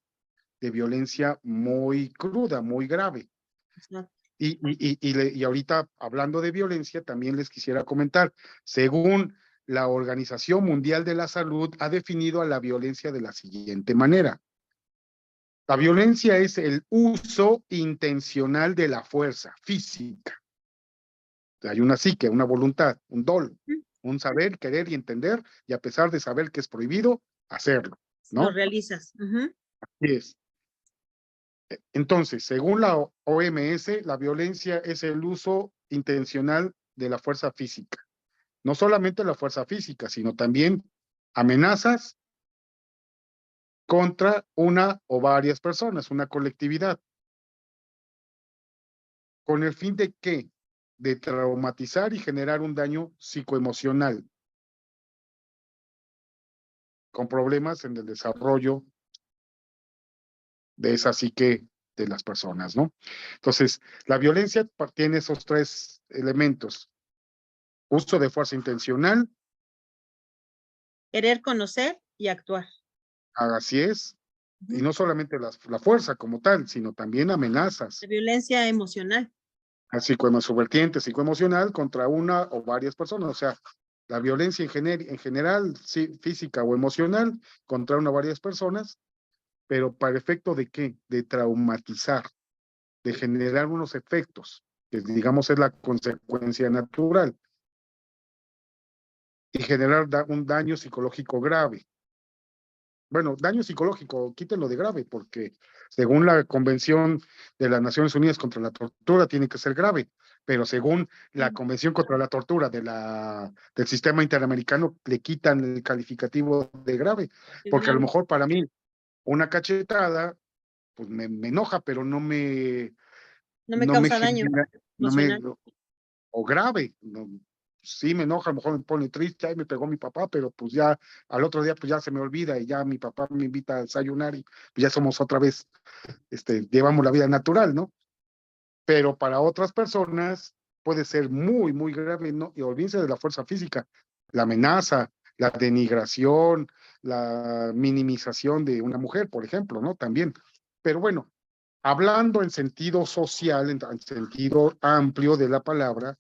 muy cruda, muy grave. Exacto. Y ahorita, hablando de violencia, también les quisiera comentar, según la Organización Mundial de la Salud, ha definido a la violencia de la siguiente manera. La violencia es el uso intencional de la fuerza física. Hay una psique, una voluntad, un dolo, un saber, querer y entender, y a pesar de saber que es prohibido, hacerlo, Lo ¿no? realizas. Así es. Entonces, según la OMS, la violencia es el uso intencional de la fuerza física. No solamente la fuerza física, sino también amenazas contra una o varias personas, una colectividad. ¿Con el fin de qué? De traumatizar y generar un daño psicoemocional, con problemas en el desarrollo de esa psique de las personas, ¿no? Entonces, la violencia tiene esos tres elementos: uso de fuerza intencional, Querer conocer y actuar. así es, y no solamente la fuerza como tal, sino también La amenazas, violencia emocional. subvertiente, psicoemocional contra una o varias personas, o sea, la violencia en general, sí, física o emocional, contra una o varias personas, pero para efecto de ¿qué? De traumatizar, de generar unos efectos, que digamos es la consecuencia natural, y generar un daño psicológico grave. Bueno, daño psicológico, quítenlo de grave, porque según la Convención de las Naciones Unidas contra la Tortura tiene que ser grave, pero según la Convención contra la Tortura del Sistema Interamericano le quitan el calificativo de grave, porque a lo mejor para mí una cachetada pues me enoja, pero No me no me causa daño genera, no me, emocional. o grave, no, sí me enoja, a lo mejor me pone triste, ay, me pegó mi papá, pero pues ya al otro día pues ya se me olvida y ya mi papá me invita a desayunar y pues ya somos otra vez, llevamos la vida natural, ¿no? Pero para otras personas puede ser muy, muy grave, ¿no? Y olvídense de la fuerza física, la amenaza, la denigración, la minimización de una mujer, por ejemplo, ¿no? También. Pero bueno, hablando en sentido social, en sentido amplio de la palabra,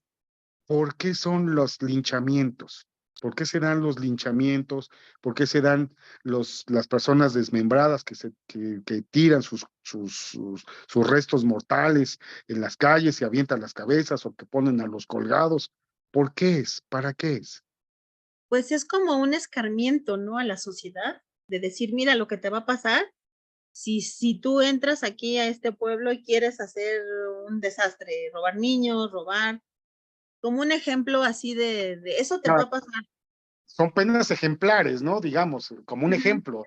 ¿por qué son los linchamientos? ¿Por qué se dan los linchamientos? ¿Por qué se dan las personas desmembradas que tiran sus restos mortales en las calles y avientan las cabezas o que ponen a los colgados? ¿Por qué es? ¿Para qué es? Pues es como un escarmiento, ¿no? A la sociedad, de decir, mira lo que te va a pasar si tú entras aquí a este pueblo y quieres hacer un desastre, robar niños, robar, como un ejemplo así de eso te va a pasar. Son penas ejemplares, ¿no? Digamos, como un Ujú, ejemplo.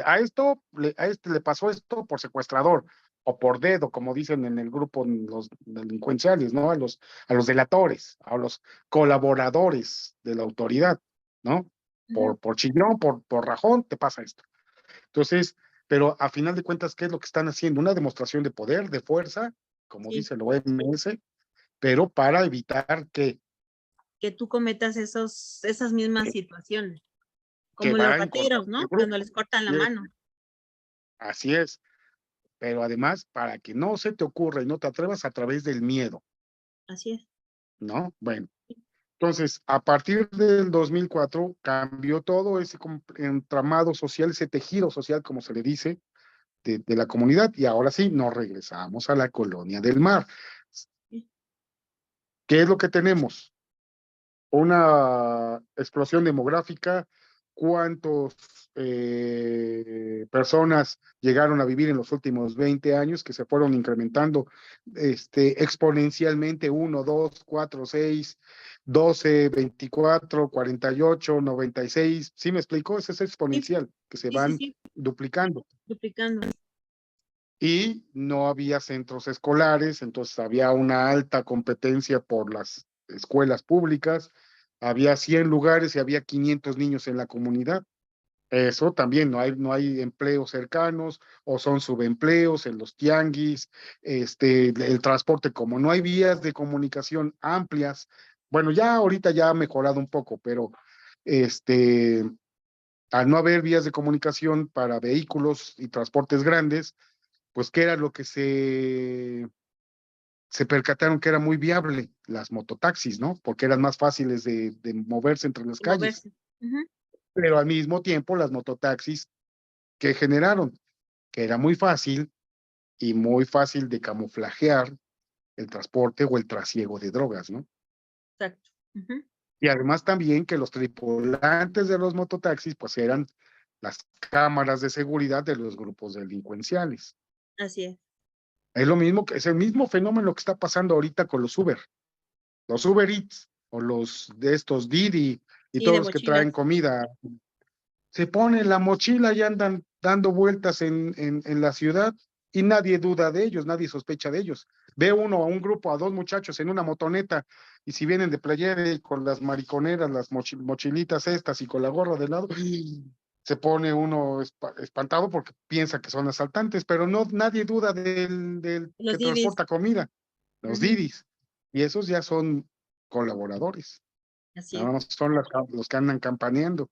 A este le pasó esto por secuestrador o por dedo, como dicen en el grupo los delincuenciales, ¿no? A los delatores, a los colaboradores de la autoridad, ¿no? ujú. Por chillón, por rajón, te pasa esto. Entonces, pero a final de cuentas, ¿qué es lo que están haciendo? Una demostración de poder, de fuerza, como Sí, dice el OMS, pero para evitar que tú cometas esas mismas situaciones, que como los va en contra rateros, del ¿no? grupo. Cuando les cortan la Así es. mano. Así es. Pero además, para que no se te ocurra y no te atrevas a través del miedo, Así es. ¿no? Bueno, entonces, a partir del 2004 cambió todo ese entramado social, ese tejido social, como se le dice, de la comunidad, y ahora sí, nos regresamos a la colonia del mar. Sí, ¿Qué es lo que tenemos? Una explosión demográfica, cuántas personas llegaron a vivir en los últimos 20 años que se fueron incrementando exponencialmente, 1, 2, 4, 6, 12, 24, 48, 96. ¿Sí me explico? Es sí, exponencial, que se sí, sí, van sí, duplicando. duplicando. Y no había centros escolares, entonces había una alta competencia por las escuelas públicas, había 100 lugares y había 500 niños en la comunidad. Eso también, no hay empleos cercanos o son subempleos en los tianguis, el transporte, como no hay vías de comunicación amplias, bueno, ya ahorita ya ha mejorado un poco, pero este, al no haber vías de comunicación para vehículos y transportes grandes, pues qué era lo que se percataron que era muy viable, las mototaxis, ¿no? Porque eran más fáciles de moverse entre las De calles. moverse. Ujú. Pero al mismo tiempo, las mototaxis que generaron, que era muy fácil y muy fácil de camuflajear el transporte o el trasiego de drogas, ¿no? Exacto. Ujú. Y además también que los tripulantes de los mototaxis, pues eran las cámaras de seguridad de los grupos delincuenciales. Así es. Es lo mismo es el mismo fenómeno que está pasando ahorita con los Uber Eats o los de estos Didi y Sí, todos de los que traen mochilas. comida. Se ponen la mochila y andan dando vueltas en la ciudad y nadie duda de ellos, nadie sospecha de ellos. Ve uno a un grupo, a dos muchachos en una motoneta y si vienen de playera y con las mariconeras, las mochilitas estas y con la gorra de lado, se pone uno espantado porque piensa que son asaltantes, pero no, nadie duda del Los que Didis. transporta comida, los Ujú. Didis. Y esos ya son colaboradores, Así nada es. más son los que andan campaneando.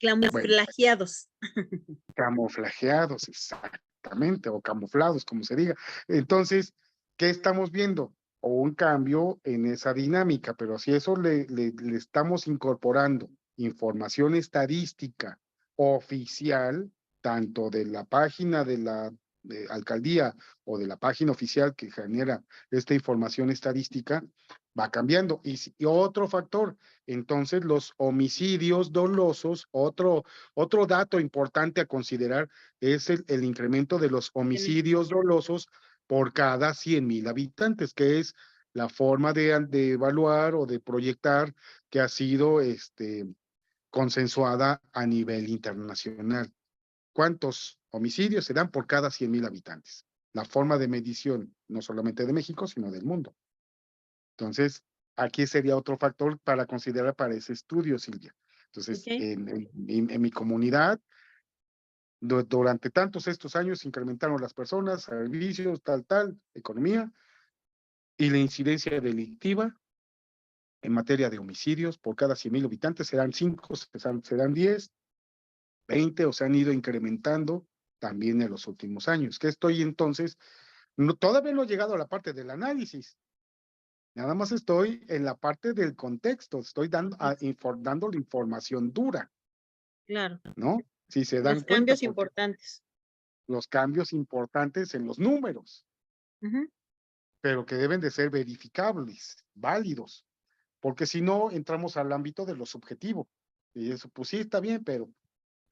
Bueno, Camuflajeados. camuflajeados, exactamente, o camuflados, como se diga. Entonces, ¿qué estamos viendo? O un cambio en esa dinámica, pero si eso le estamos incorporando información estadística oficial, tanto de la página de la alcaldía o de la página oficial que genera esta información estadística, va cambiando. Y otro factor, entonces los homicidios dolosos, otro dato importante a considerar es el incremento de los homicidios dolosos por cada 100,000 habitantes, que es la forma de evaluar o de proyectar que ha sido consensuada a nivel internacional. ¿Cuántos homicidios se dan por cada 100,000 habitantes? La forma de medición, no solamente de México, sino del mundo. Entonces, aquí sería otro factor para considerar para ese estudio, Silvia. Entonces, Ok. en mi comunidad, durante tantos estos años incrementaron las personas, servicios, tal, economía, y la incidencia delictiva en materia de homicidios por cada 100,000 habitantes serán 5, serán 10, 20, o se han ido incrementando también en los últimos años. Que estoy entonces, todavía no he llegado a la parte del análisis, nada más estoy en la parte del contexto, estoy dando la información dura, Claro. ¿no? Si se dan Los cuenta, cambios porque importantes. los cambios importantes en los números, Ujú. pero que deben de ser verificables, válidos, porque si no entramos al ámbito de lo subjetivo. Y eso, pues sí, está bien, pero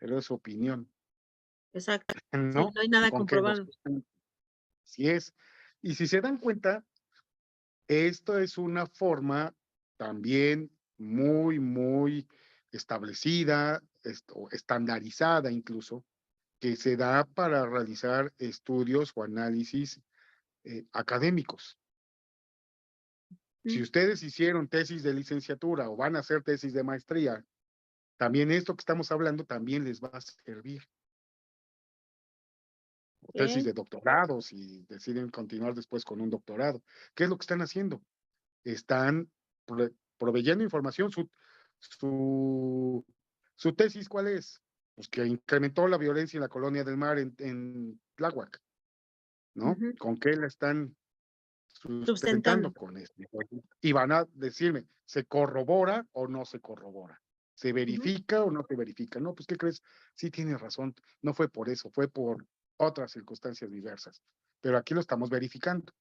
es su opinión, Exacto. Sí, ¿no? no hay nada Con que los comprobado. si es. Y si se dan cuenta, esto es una forma también muy establecida, estandarizada incluso, que se da para realizar estudios o análisis académicos. Si Mm. ustedes hicieron tesis de licenciatura o van a hacer tesis de maestría, también esto que estamos hablando también les va a servir. O tesis Ok. de doctorado, si deciden continuar después con un doctorado. ¿Qué es lo que están haciendo? Están proveyendo información. Su tesis, ¿cuál es? Pues que incrementó la violencia en la colonia del mar en Tláhuac, ¿no? Ujú. ¿Con qué la están Sustentando. sustentando? Con esto. Y van a decirme, ¿se corrobora o no se corrobora? ¿Se Ujú. verifica o no se verifica? No, pues, ¿qué crees? Sí tienes razón, no fue por eso, fue por otras circunstancias diversas. Pero aquí lo estamos verificando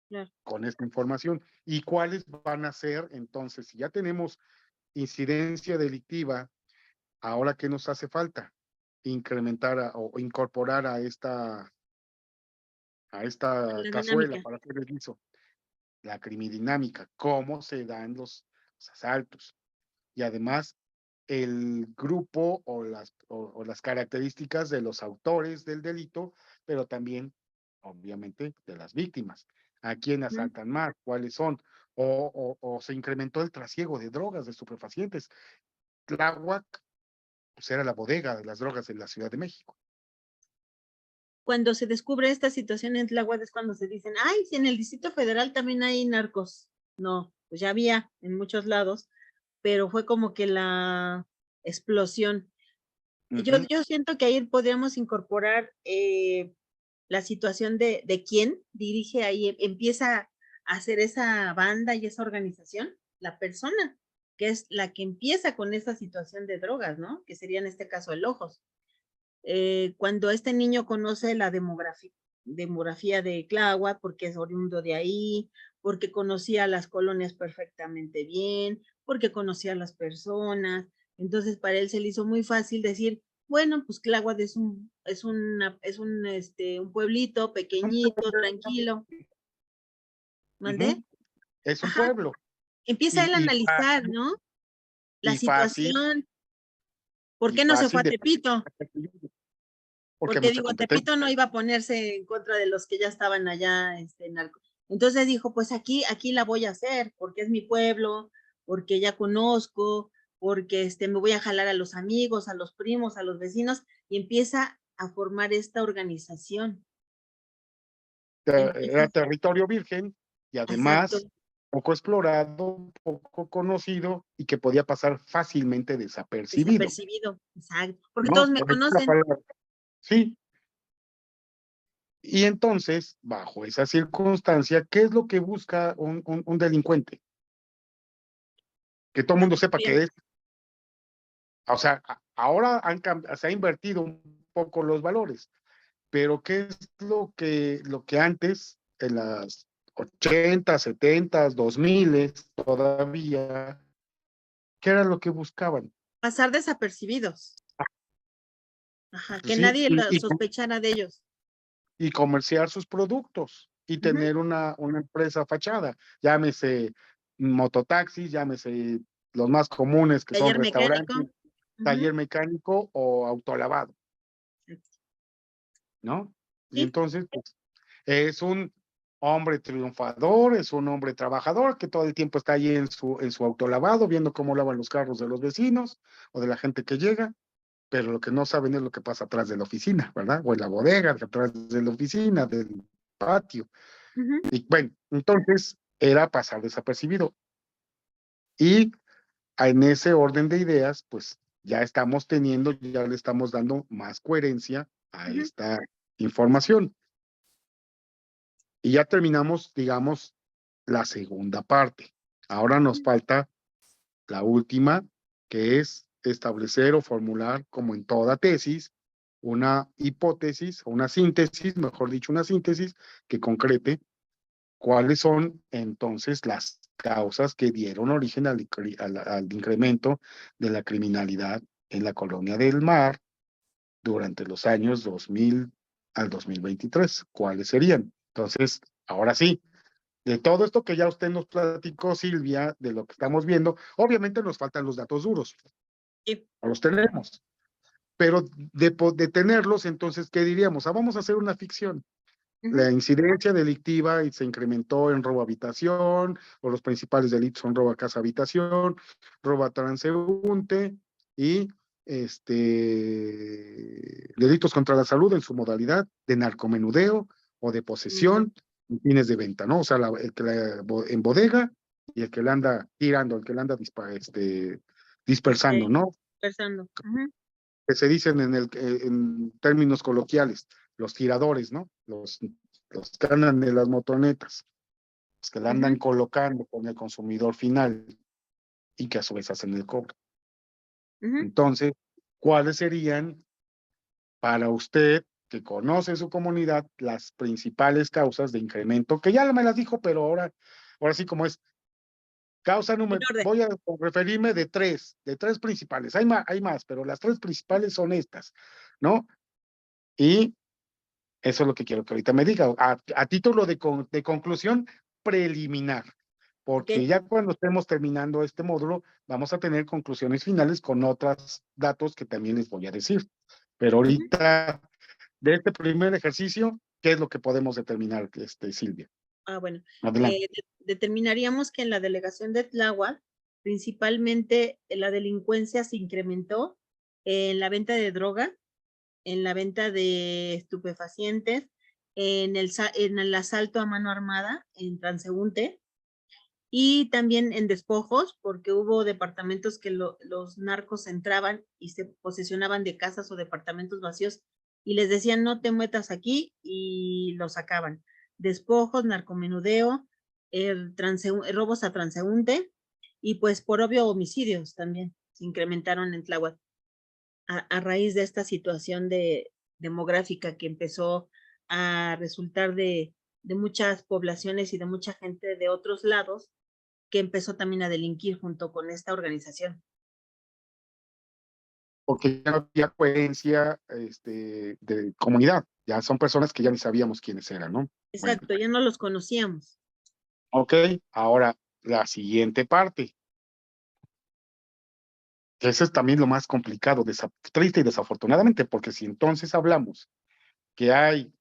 Claro. con esta información. ¿Y cuáles van a ser entonces? Si ya tenemos incidencia delictiva, ahora qué nos hace falta? Incrementar o incorporar a esta La cazuela dinámica. para hacer el guiso, la crimidinámica, cómo se dan los asaltos. Y además el grupo o las características de los autores del delito, pero también, obviamente, de las víctimas. ¿A quién Ujú. asaltan más? ¿Cuáles son? O se incrementó el trasiego de drogas, de estupefacientes. Tláhuac, pues era la bodega de las drogas de la Ciudad de México. Cuando se descubre esta situación en Tláhuac es cuando se dicen, ay, si en el Distrito Federal también hay narcos. No, pues ya había en muchos lados, pero fue como que la explosión. Ujú. Yo siento que ahí podríamos incorporar la situación de quién dirige ahí, empieza a hacer esa banda y esa organización, la persona, que es la que empieza con esa situación de drogas, ¿no? Que sería en este caso el Ojos. Cuando este niño conoce la demografía de Tláhuac, porque es oriundo de ahí, porque conocía las colonias perfectamente bien, porque conocía a las personas, entonces para él se le hizo muy fácil decir, bueno, pues Tláhuac un pueblito pequeñito, tranquilo. ¿Mandé? Ujú. Es un Ajá, pueblo. empieza él a Y analizar, fácil, ¿no? La y fácil, situación, ¿por y qué no se fue fácil a de Tepito? porque hay Porque mucha digo, competencia. Tepito no iba a ponerse en contra de los que ya estaban allá, Entonces dijo, pues aquí la voy a hacer, porque es mi pueblo, porque ya conozco, porque me voy a jalar a los amigos, a los primos, a los vecinos, y empieza a formar esta organización. Era Empieza, territorio virgen y exacto, además poco explorado, poco conocido y que podía pasar fácilmente desapercibido, desapercibido, exacto, porque ¿no? todos me Por ejemplo, la conocen. palabra, sí. Y entonces, bajo esa circunstancia, ¿qué es lo que busca un delincuente? Que todo el La mundo sepa mayoría. que es. O sea, ahora se ha invertido un poco los valores, pero ¿qué es lo que antes, en las 80, 70, 2000 todavía, qué era lo que buscaban? Pasar desapercibidos. Ajá, Pues que sí, nadie sospechara de ellos. y comerciar sus productos y Ujú. tener una empresa fachada, llámese mototaxis, llámese los más comunes que son Taller mecánico. restaurantes, Ujú. taller mecánico o autolavado, ¿no? Y Sí, entonces, pues, es un hombre triunfador, es un hombre trabajador que todo el tiempo está ahí en su autolavado, viendo cómo lavan los carros de los vecinos o de la gente que llega, pero lo que no saben es lo que pasa atrás de la oficina, ¿verdad? O en la bodega, atrás de la oficina, del patio. Ujú. Y bueno, entonces era pasar desapercibido. Y en ese orden de ideas, pues ya estamos teniendo, ya le estamos dando más coherencia a Ujú. esta información. Y ya terminamos, digamos, la segunda parte. Ahora nos falta la última, que es establecer o formular, como en toda tesis, una hipótesis, o una síntesis, mejor dicho, una síntesis que concrete cuáles son entonces las causas que dieron origen al incremento de la criminalidad en la Colonia del Mar durante los años 2000 al 2023. ¿Cuáles serían? Entonces, ahora sí, de todo esto que ya usted nos platicó, Silvia, de lo que estamos viendo, obviamente nos faltan los datos duros, Sí. no los tenemos, pero de tenerlos, entonces, ¿qué diríamos? Ah, vamos a hacer una ficción. Ujú. La incidencia delictiva y se incrementó en robo a habitación, o los principales delitos son robo a casa habitación, robo a transeúnte y delitos contra la salud en su modalidad de narcomenudeo o de posesión en fines de venta, ¿no? O sea, en bodega y el que le anda tirando, el que le anda dispersando, ¿no? Dispersando. Ujú. Que se dicen en términos coloquiales, los tiradores, ¿no? Los que andan de las motonetas, los que la andan Ujú. colocando con el consumidor final y que a su vez hacen el cobro. Ujú. Entonces, ¿cuáles serían para usted, que conoce su comunidad, las principales causas de incremento? Que ya me las dijo, pero ahora sí como es. Causa En número, orden. voy a referirme de tres principales. Hay más, pero las tres principales son estas, ¿no? Y eso es lo que quiero que ahorita me diga, a título de conclusión preliminar, porque Ok. ya cuando estemos terminando este módulo, vamos a tener conclusiones finales con otros datos que también les voy a decir. Pero Ujú. ahorita, de este primer ejercicio, ¿qué es lo que podemos determinar, Silvia? Bueno, Adelante. determinaríamos que en la delegación de Tláhuac, principalmente la delincuencia se incrementó en la venta de droga, en la venta de estupefacientes, en el asalto a mano armada, en transeúnte, y también en despojos, porque hubo departamentos que los narcos entraban y se posesionaban de casas o departamentos vacíos y les decían no te metas aquí y los sacaban. Despojos, narcomenudeo, robos a transeúnte y pues por obvio homicidios también se incrementaron en Tláhuac a raíz de esta situación demográfica que empezó a resultar de muchas poblaciones y de mucha gente de otros lados que empezó también a delinquir junto con esta organización. Porque ya no había coherencia de comunidad, ya son personas que ya ni sabíamos quiénes eran, ¿no? Bueno, Exacto, ya no los conocíamos. ok, ahora la siguiente parte. Eso es también lo más complicado, triste y desafortunadamente, porque si entonces hablamos que hay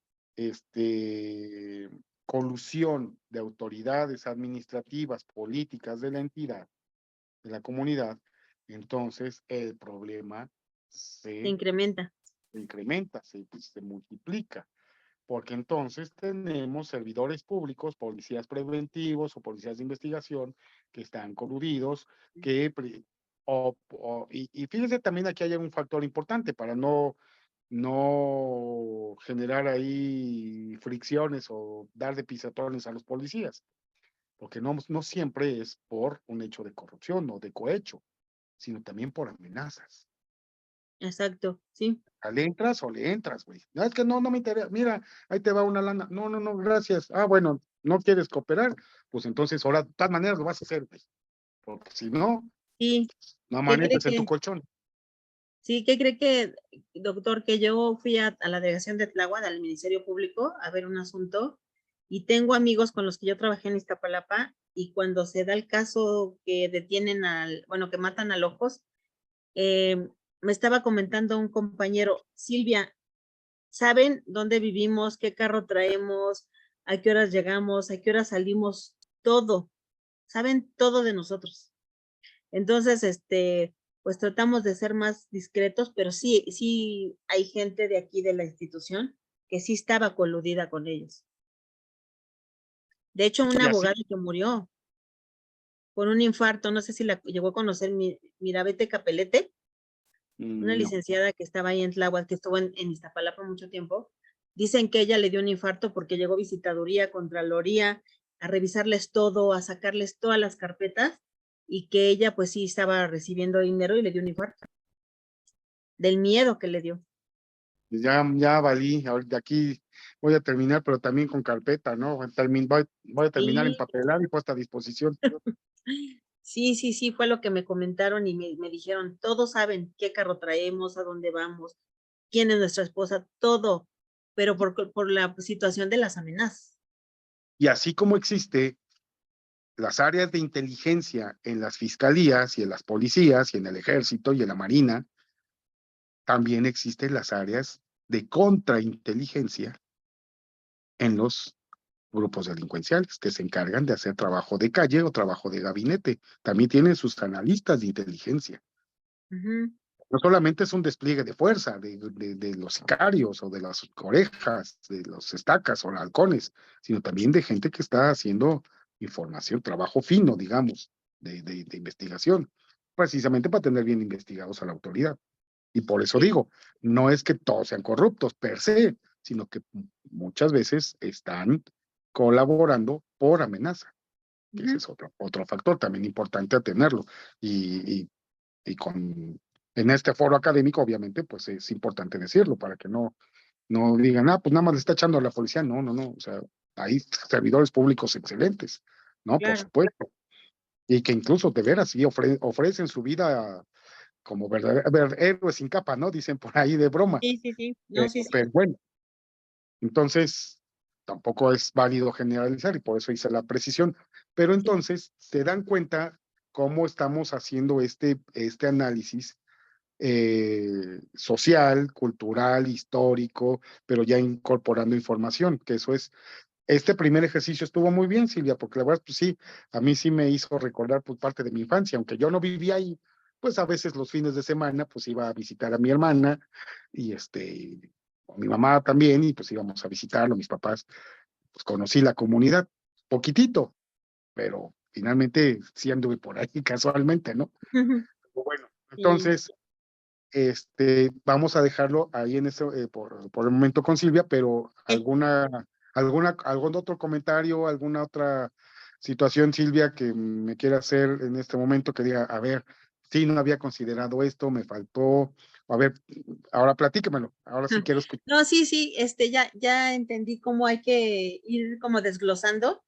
colusión de autoridades administrativas, políticas de la entidad, de la comunidad, entonces el problema Se se incrementa. incrementa, se multiplica, porque entonces tenemos servidores públicos, policías preventivos o policías de investigación que están coludidos, y fíjese también aquí hay un factor importante para no generar ahí fricciones o dar de pisatones a los policías, porque no siempre es por un hecho de corrupción o de cohecho, sino también por amenazas. Exacto, sí. ¿Le entras o le entras, güey? No, es que no me interesa. Mira, ahí te va una lana. No, gracias. Ah, bueno, no quieres cooperar, pues entonces ahora de todas maneras lo vas a hacer, güey. Porque si no, Sí, no ¿qué cree amaneces en tu que? colchón. Sí, ¿qué cree que, doctor, que yo fui a la delegación de Tláhuac, al Ministerio Público, a ver un asunto y tengo amigos con los que yo trabajé en Iztapalapa y cuando se da el caso que detienen que matan a Ojos, me estaba comentando un compañero, Silvia, ¿saben dónde vivimos? ¿Qué carro traemos? a qué horas llegamos, a qué horas salimos, todo. Saben todo de nosotros. Entonces, pues tratamos de ser más discretos, pero sí hay gente de aquí de la institución que sí estaba coludida con ellos. De hecho, un Y así, abogado que murió con un infarto, no sé si la llegó a conocer Mirabete Capelete, una no. licenciada que estaba ahí en Tláhuac, que estuvo en Iztapalapa mucho tiempo. Dicen que ella le dio un infarto porque llegó visitaduría, contraloría, a revisarles todo, a sacarles todas las carpetas, y que ella pues sí estaba recibiendo dinero y le dio un infarto, del miedo que le dio. Ya valí, ahorita aquí voy a terminar, pero también con carpeta, ¿no? Voy a terminar Sí, empapelado y puesta a disposición. sí, fue lo que me comentaron y me dijeron, todos saben qué carro traemos, a dónde vamos, quién es nuestra esposa, todo, pero por la situación de las amenazas. Y así como existe las áreas de inteligencia en las fiscalías y en las policías y en el ejército y en la marina, también existen las áreas de contrainteligencia en los grupos delincuenciales que se encargan de hacer trabajo de calle o trabajo de gabinete. También tienen sus analistas de inteligencia. Ujú. No solamente es un despliegue de fuerza de los sicarios o de las orejas, de los estacas o halcones, sino también de gente que está haciendo información, trabajo fino, digamos, de investigación, precisamente para tener bien investigados a la autoridad. Y por eso Sí. digo, no es que todos sean corruptos per se, sino que muchas veces están colaborando por amenaza, que ese Ujú. es otro factor también importante a tenerlo. Y, y con, en este foro académico, obviamente, pues es importante decirlo para que no digan, pues nada más le está echando a la policía. No, o sea, hay servidores públicos excelentes, ¿no? Por Claro. supuesto. Y que incluso de veras sí ofrecen su vida como héroes sin capa, ¿no? Dicen por ahí de broma. Sí. No, sí. Pero bueno, entonces tampoco es válido generalizar y por eso hice la precisión. Pero Sí. entonces se dan cuenta cómo estamos haciendo este análisis social, cultural, histórico, pero ya incorporando información, que eso es, este primer ejercicio estuvo muy bien, Silvia, porque la verdad, pues sí, a mí sí me hizo recordar pues, parte de mi infancia, aunque yo no vivía ahí, pues a veces los fines de semana, pues iba a visitar a mi hermana y o mi mamá también, y pues íbamos a visitarlo, mis papás, pues conocí la comunidad, poquitito, pero finalmente sí anduve por ahí casualmente, ¿no? Ujú. Bueno, Sí. entonces, vamos a dejarlo ahí en eso por el momento con Silvia, pero Sí. algún otro comentario, alguna otra situación, Silvia, que me quiera hacer en este momento, que diga, a ver, sí, no había considerado esto, me faltó, a ver, ahora platíquemelo, ahora sí quiero escuchar. No, sí, ya entendí cómo hay que ir como desglosando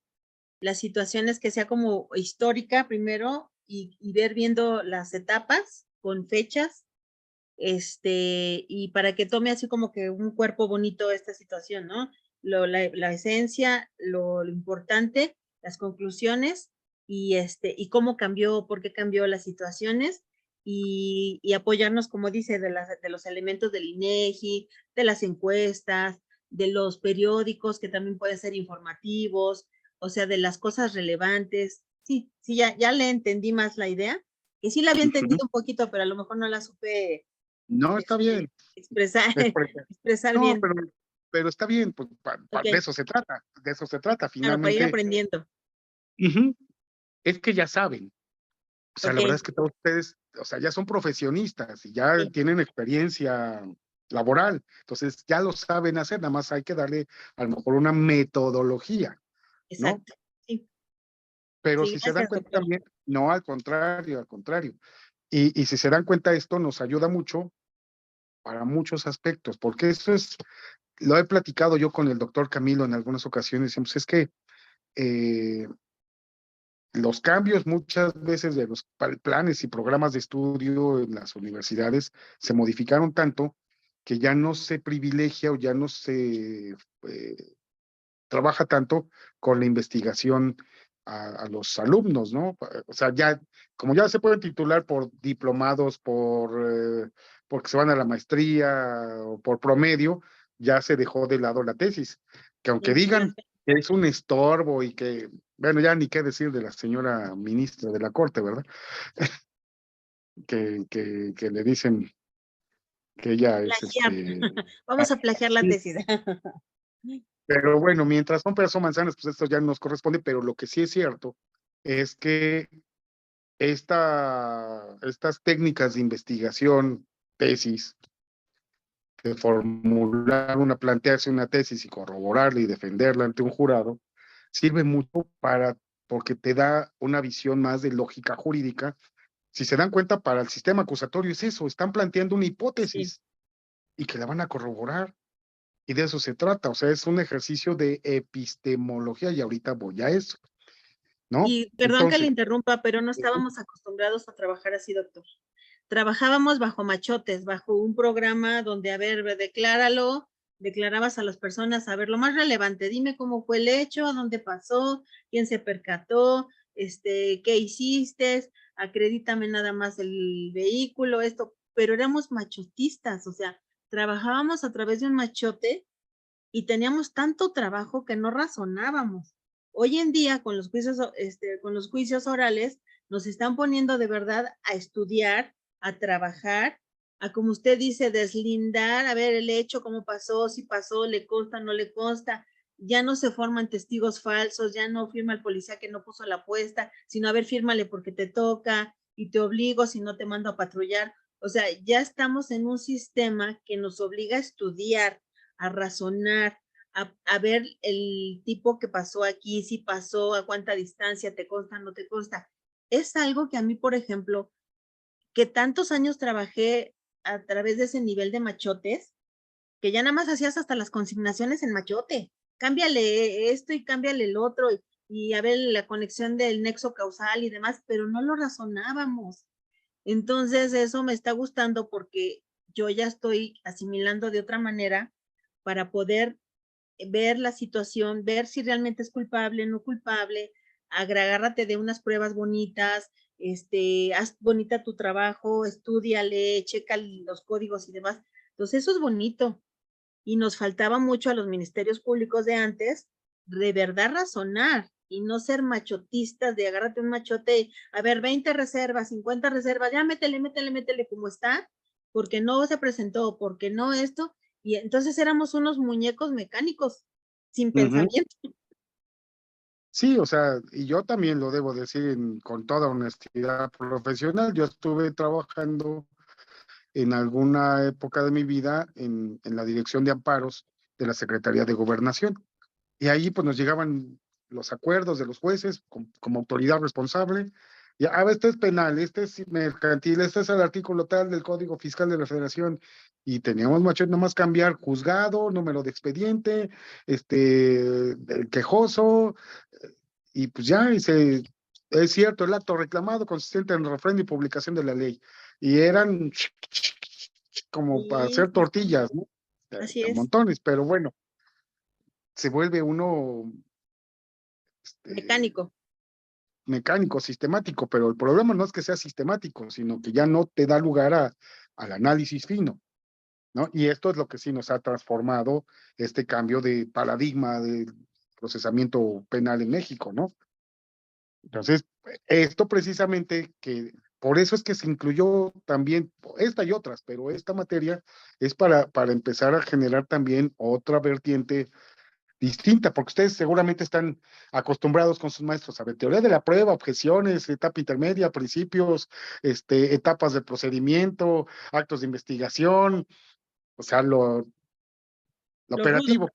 las situaciones, que sea como histórica primero y ver viendo las etapas con fechas, y para que tome así como que un cuerpo bonito esta situación, ¿no? La esencia, lo importante, las conclusiones y cómo cambió, por qué cambió las situaciones y apoyarnos, como dice, de los elementos del INEGI, de las encuestas, de los periódicos que también pueden ser informativos, o sea, de las cosas relevantes. Sí, ya le entendí más la idea, que sí la había Ujú. entendido un poquito, pero a lo mejor no la supe No, está bien. expresar, Es por ejemplo, expresar no, bien. pero está bien, pues Ok, de eso se trata, claro, para ir finalmente. aprendiendo. Ujú. Es que ya saben. O sea, Ok, la verdad es que todos ustedes, o sea, ya son profesionistas y ya sí, tienen experiencia laboral, entonces ya lo saben hacer, nada más hay que darle a lo mejor una metodología, ¿no? exacto. Sí, Pero sí, si se dan gracias, cuenta doctor. también, no, al contrario, al contrario. Y si se dan cuenta, esto nos ayuda mucho para muchos aspectos, porque eso es, lo he platicado yo con el doctor Camilo en algunas ocasiones, decimos, es que eh, los cambios muchas veces de los planes y programas de estudio en las universidades se modificaron tanto que ya no se privilegia o ya no se trabaja tanto con la investigación a los alumnos, ¿no? O sea, ya, como ya se pueden titular por diplomados, porque se van a la maestría o por promedio, ya se dejó de lado la tesis, que aunque digan, Investigación. que es un estorbo y que, bueno, ya ni qué decir de la señora ministra de la Corte, ¿verdad? Que le dicen que ella es Plagiar. Vamos a plagiar la sí, tesis. pero bueno, mientras son peras o manzanas, pues esto ya nos corresponde, pero lo que sí es cierto es que estas técnicas de investigación, tesis, de formular plantearse una tesis y corroborarla y defenderla ante un jurado, sirve mucho porque te da una visión más de lógica jurídica. Si se dan cuenta, para el sistema acusatorio es eso, están planteando una Sí. hipótesis y que la van a corroborar. Y de eso se trata, o sea, es un ejercicio de epistemología y ahorita voy a eso, ¿no? Y perdón que le Entonces, interrumpa, pero no estábamos acostumbrados a trabajar así, doctor. Trabajábamos bajo machotes, bajo un programa donde, a ver, declarabas a las personas, a ver, lo más relevante, dime cómo fue el hecho, dónde pasó, quién se percató, qué hiciste, acredítame nada más el vehículo, esto, pero éramos machotistas, o sea, trabajábamos a través de un machote y teníamos tanto trabajo que no razonábamos. Hoy en día, con los juicios orales, nos están poniendo de verdad a estudiar, a trabajar, a, como usted dice, deslindar, a ver el hecho, cómo pasó, si pasó, le consta, no le consta. Ya no se forman testigos falsos, ya no firma el policía que no puso la apuesta, sino a ver, fírmale porque te toca y te obligo, si no te mando a patrullar. O sea, ya estamos en un sistema que nos obliga a estudiar, a razonar, a ver el tipo que pasó aquí, si pasó, a cuánta distancia, te consta, no te consta. Es algo que a mí, por ejemplo, que tantos años trabajé a través de ese nivel de machotes, que ya nada más hacías hasta las consignaciones en machote. Cámbiale esto y cámbiale el otro y a ver la conexión del nexo causal y demás, pero no lo razonábamos. Entonces, eso me está gustando porque yo ya estoy asimilando de otra manera para poder ver la situación, ver si realmente es culpable, no culpable, agárrate de unas pruebas bonitas, haz bonita tu trabajo, estúdiale, checa los códigos y demás. Entonces, eso es bonito. Y nos faltaba mucho a los ministerios públicos de antes, de verdad razonar y no ser machotistas de agárrate un machote, a ver, 20 reservas, 50 reservas, ya métele como está, porque no se presentó, porque no esto, y entonces éramos unos muñecos mecánicos, sin pensamiento. sí, o sea, y yo también lo debo decir con toda honestidad profesional, yo estuve trabajando en alguna época de mi vida en la dirección de amparos de la Secretaría de Gobernación. Y ahí pues nos llegaban los acuerdos de los jueces como autoridad responsable. Y este es penal, este es mercantil, este es el artículo tal del Código Fiscal de la Federación. Y teníamos macho nomás cambiar juzgado, número de expediente, el quejoso, y pues ya, es cierto, el acto reclamado consistente en refrendo y publicación de la ley. Y eran como para Sí, hacer tortillas, ¿no? así A es, montones, pero bueno, se vuelve uno mecánico. mecánico, sistemático, pero el problema no es que sea sistemático, sino que ya no te da lugar al análisis fino, ¿no? Y esto es lo que sí nos ha transformado este cambio de paradigma del procesamiento penal en México, ¿no? Entonces, esto precisamente que por eso es que se incluyó también esta y otras, pero esta materia es para empezar a generar también otra vertiente distinta, porque ustedes seguramente están acostumbrados con sus maestros a ver teoría de la prueba, objeciones, etapa intermedia, principios, etapas del procedimiento, actos de investigación, o sea, lo Lo rudo. operativo,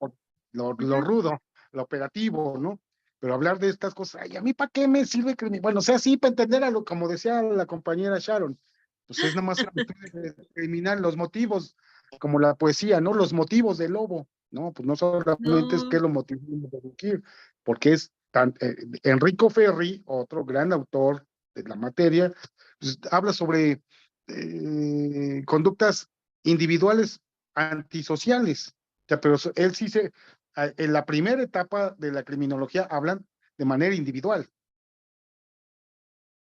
lo rudo, lo operativo, ¿no? Pero hablar de estas cosas, ay, ¿a mí para qué me sirve? Bueno, o sea, sí, para entender como decía la compañera Sharon, pues es nada más una cuestión de determinar los motivos, como la poesía, ¿no? Los motivos del lobo, ¿no? Pues no solamente es No, que lo motivó a delinquir, porque es Enrico Ferri, otro gran autor de la materia, pues, habla sobre conductas individuales antisociales. O sea, pero él sí en la primera etapa de la criminología hablan de manera individual,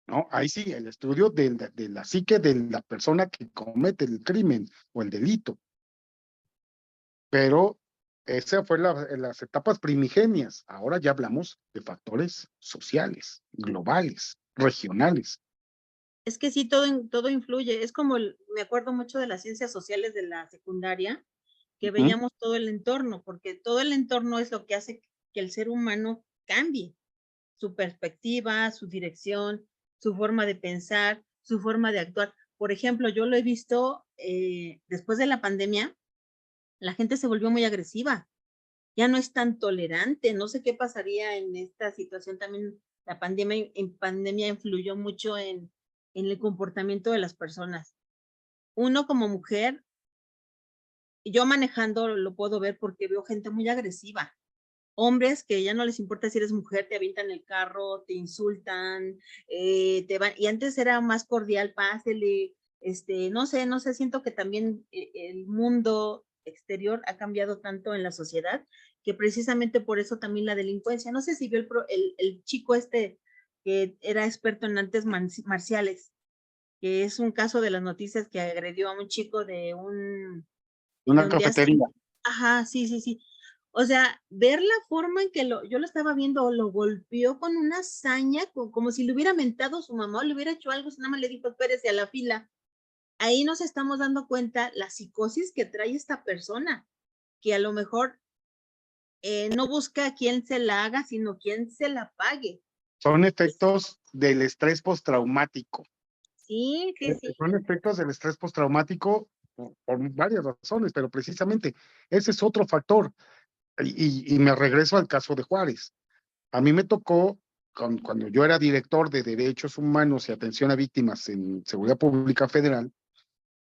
¿no? Ahí sí, el estudio de la psique de la persona que comete el crimen o el delito. Pero esa fue en las etapas primigenias. Ahora ya hablamos de factores sociales, globales, regionales. Es que sí, todo influye. Es como, me acuerdo mucho de las ciencias sociales de la secundaria, que veíamos todo el entorno, porque todo el entorno es lo que hace que el ser humano cambie su perspectiva, su dirección, su forma de pensar, su forma de actuar. Por ejemplo, yo lo he visto después de la pandemia, la gente se volvió muy agresiva, ya no es tan tolerante. No sé qué pasaría en esta situación también. La pandemia influyó mucho en el comportamiento de las personas. Uno como mujer, yo manejando lo puedo ver porque veo gente muy agresiva. Hombres que ya no les importa si eres mujer, te avientan el carro, te insultan, te van, y antes era más cordial, pásele, no sé, siento que también el mundo exterior ha cambiado tanto en la sociedad que precisamente por eso también la delincuencia. No sé si vio el chico que era experto en artes marciales, que es un caso de las noticias que agredió a un chico Una donde hacen, cafetería. ajá, sí. O sea, ver la forma en que yo lo estaba viendo, lo golpeó con una hazaña, como si le hubiera mentado a su mamá o le hubiera hecho algo, nada más le dijo, espérese a la fila. Ahí nos estamos dando cuenta la psicosis que trae esta persona, que a lo mejor no busca a quien se la haga, sino quien se la pague. Son efectos del estrés postraumático. Sí. Son efectos del estrés postraumático por varias razones, pero precisamente ese es otro factor. Y me regreso al caso de Juárez. A mí me tocó, cuando yo era director de Derechos Humanos y Atención a Víctimas en Seguridad Pública Federal,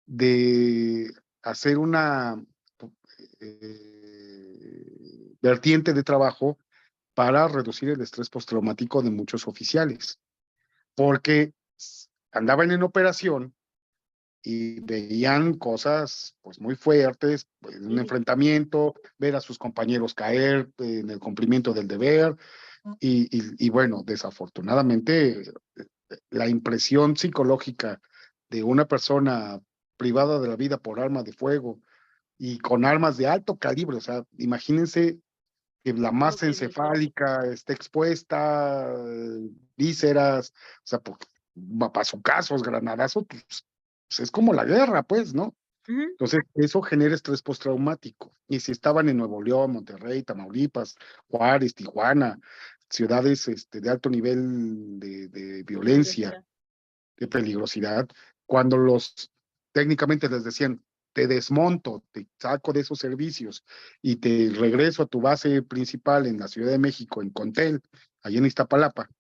de hacer una vertiente de trabajo para reducir el estrés postraumático de muchos oficiales, porque andaban en operación y veían cosas pues muy fuertes, pues, un enfrentamiento, ver a sus compañeros caer en el cumplimiento del deber, y bueno, desafortunadamente la impresión psicológica de una persona privada de la vida por arma de fuego y con armas de alto calibre, o sea, imagínense que la masa encefálica esté expuesta, vísceras, o sea, bazocazos, granadazos, pues es como la guerra, pues, ¿no? Entonces, eso genera estrés postraumático. Y si estaban en Nuevo León, Monterrey, Tamaulipas, Juárez, Tijuana, ciudades de alto nivel de violencia, de peligrosidad, cuando técnicamente les decían, te desmonto, te saco de esos servicios y te regreso a tu base principal en la Ciudad de México, en Contel, ahí en Iztapalapa,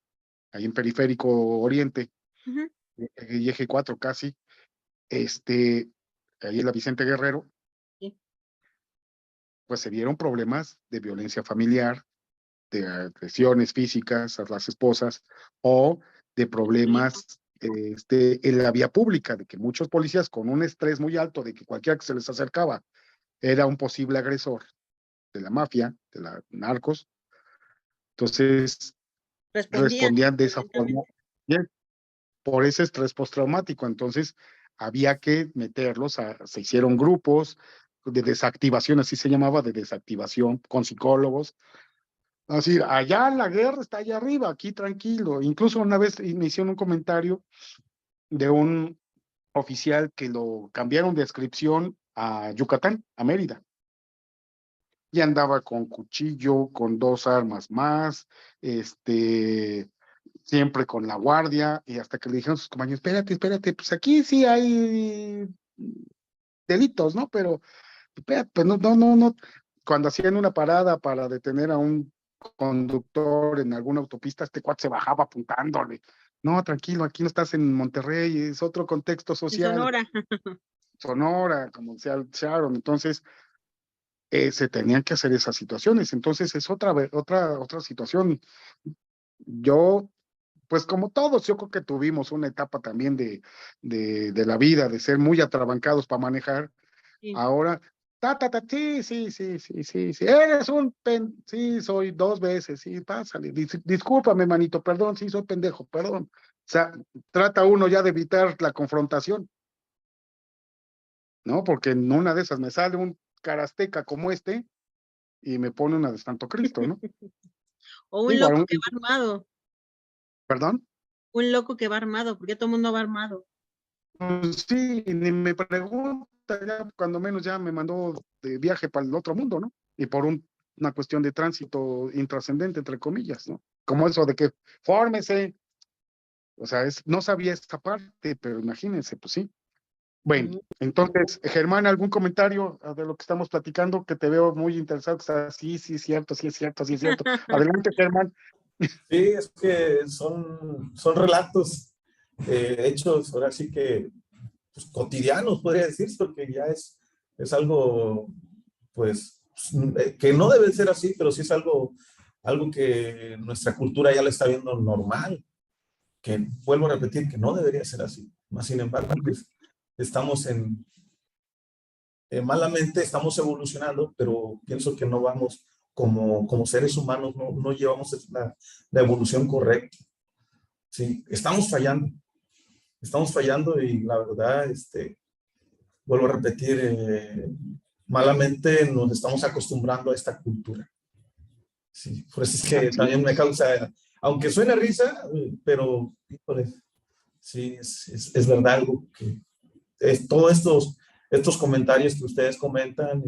ahí en Periférico Oriente, y Eje 4 casi, ahí en la Vicente Guerrero, pues se vieron problemas de violencia familiar, de agresiones físicas a las esposas o de problemas en la vía pública, de que muchos policías con un estrés muy alto de que cualquiera que se les acercaba era un posible agresor de la mafia, de la narcos, entonces respondían de esa forma, bien, por ese estrés postraumático. Entonces había que meterlos, se hicieron grupos de desactivación, así se llamaba, de desactivación con psicólogos. Así, allá la guerra está allá arriba, aquí tranquilo. Incluso una vez me hicieron un comentario de un oficial que lo cambiaron de adscripción a Yucatán, a Mérida. Y andaba con cuchillo, con 2 armas más, siempre con la guardia, y hasta que le dijeron a sus compañeros, espérate, pues aquí sí hay delitos, ¿no? Pero, espérate, pues no. Cuando hacían una parada para detener a un conductor en alguna autopista, este cuate se bajaba apuntándole. No, tranquilo, aquí no estás en Monterrey, es otro contexto social. Sonora, como sea Sharon. Entonces, se tenían que hacer esas situaciones. Entonces, es otra situación. Yo, pues como todos, yo creo que tuvimos una etapa también de la vida, de ser muy atrabancados para manejar. Ahora, sí, eres sí, soy 2 veces, sí, pásale, discúlpame, manito, perdón, sí, soy pendejo, perdón. O sea, trata uno ya de evitar la confrontación, ¿no? Porque en una de esas me sale un carasteca como y me pone una de Santo Cristo, ¿no? O un Igual, loco que va armado, ¿perdón? un loco que va armado, porque todo el mundo va armado. Pues sí, ni me pregunta, ya cuando menos ya me mandó de viaje para el otro mundo, ¿no? Y por una cuestión de tránsito intrascendente, entre comillas, ¿no? Como eso de que fórmese, o sea, no sabía esta parte, pero imagínense, pues sí. Bueno, entonces, Germán, ¿algún comentario de lo que estamos platicando? Que te veo muy interesado, que estás, sí, sí, es cierto, sí, es cierto, sí, es cierto. Adelante, Germán. Sí, es que son relatos hechos, ahora sí que pues, cotidianos, podría decirse, porque ya es algo, pues, que no debe ser así, pero sí es algo que nuestra cultura ya lo está viendo normal, que vuelvo a repetir que no debería ser así. Más sin embargo, pues, estamos malamente estamos evolucionando, pero pienso que no vamos como seres humanos, no llevamos la evolución correcta. Sí, estamos fallando y la verdad, vuelvo a repetir, malamente nos estamos acostumbrando a esta cultura. Sí, por eso es que también me causa, aunque suene risa, pero híjole, sí, es verdad algo que es todos estos comentarios que ustedes comentan,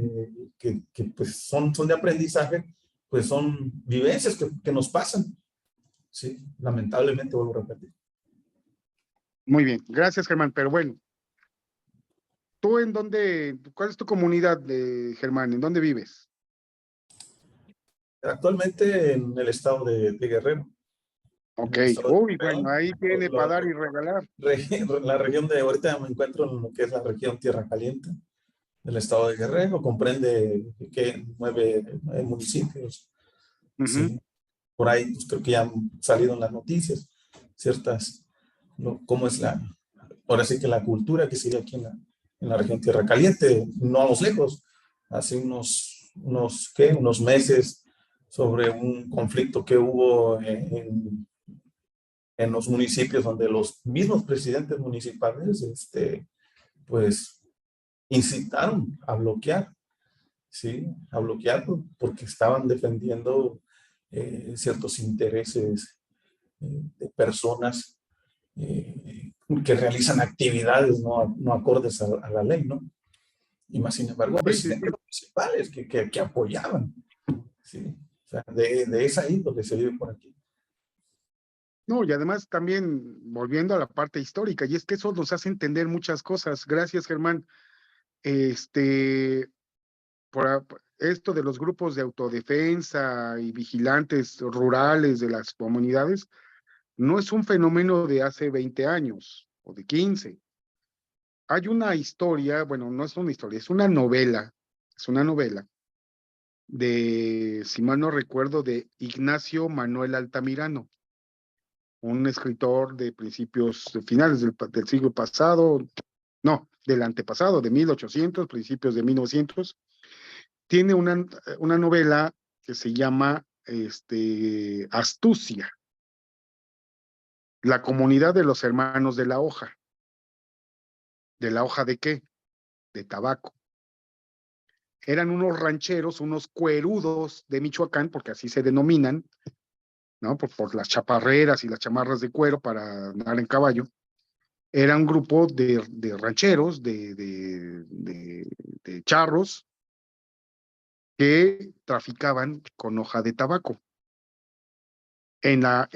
que pues son de aprendizaje, pues son vivencias que nos pasan. Sí, lamentablemente vuelvo a repetir. Muy bien, gracias, Germán. Pero bueno, ¿tú en dónde, cuál es tu comunidad, Germán? ¿En dónde vives? Actualmente en el estado de Guerrero. En Ok, el estado de uy, Guerrero, bueno, ahí tiene para dar y regalar. la región de, ahorita me encuentro en lo que es la región Tierra Caliente del estado de Guerrero, comprende que 9 municipios. Ujú. Sí. Por ahí pues, creo que ya han salido en las noticias ciertas, ¿no? Cómo es ahora sí que la cultura que sigue aquí en la región Tierra Caliente, no vamos lejos, hace unos meses sobre un conflicto que hubo en los municipios donde los mismos presidentes municipales, pues, incitaron a bloquear, ¿sí? A bloquear porque estaban defendiendo ciertos intereses de personas que realizan actividades no acordes a la ley, ¿no? Y más sin embargo, Sí, sí, sí. presidentes municipales que apoyaban, ¿sí? O sea, de esa índole se vive por aquí. No, y además también volviendo a la parte histórica, y es que eso nos hace entender muchas cosas. Gracias, Germán. Por esto de los grupos de autodefensa y vigilantes rurales de las comunidades, no es un fenómeno de hace 20 años o de 15. Hay una historia, bueno, no es una historia, es una novela de, si mal no recuerdo, de Ignacio Manuel Altamirano, un escritor de principios, de finales del siglo pasado, no, del antepasado, de 1800, principios de 1900. Tiene una novela que se llama Astucia, la comunidad de los hermanos de la hoja. ¿De la hoja de qué? De tabaco. Eran unos rancheros, unos cuerudos de Michoacán, porque así se denominan, ¿no? Por las chaparreras y las chamarras de cuero para andar en caballo. Era un grupo de rancheros, de charros, que traficaban con hoja de tabaco en la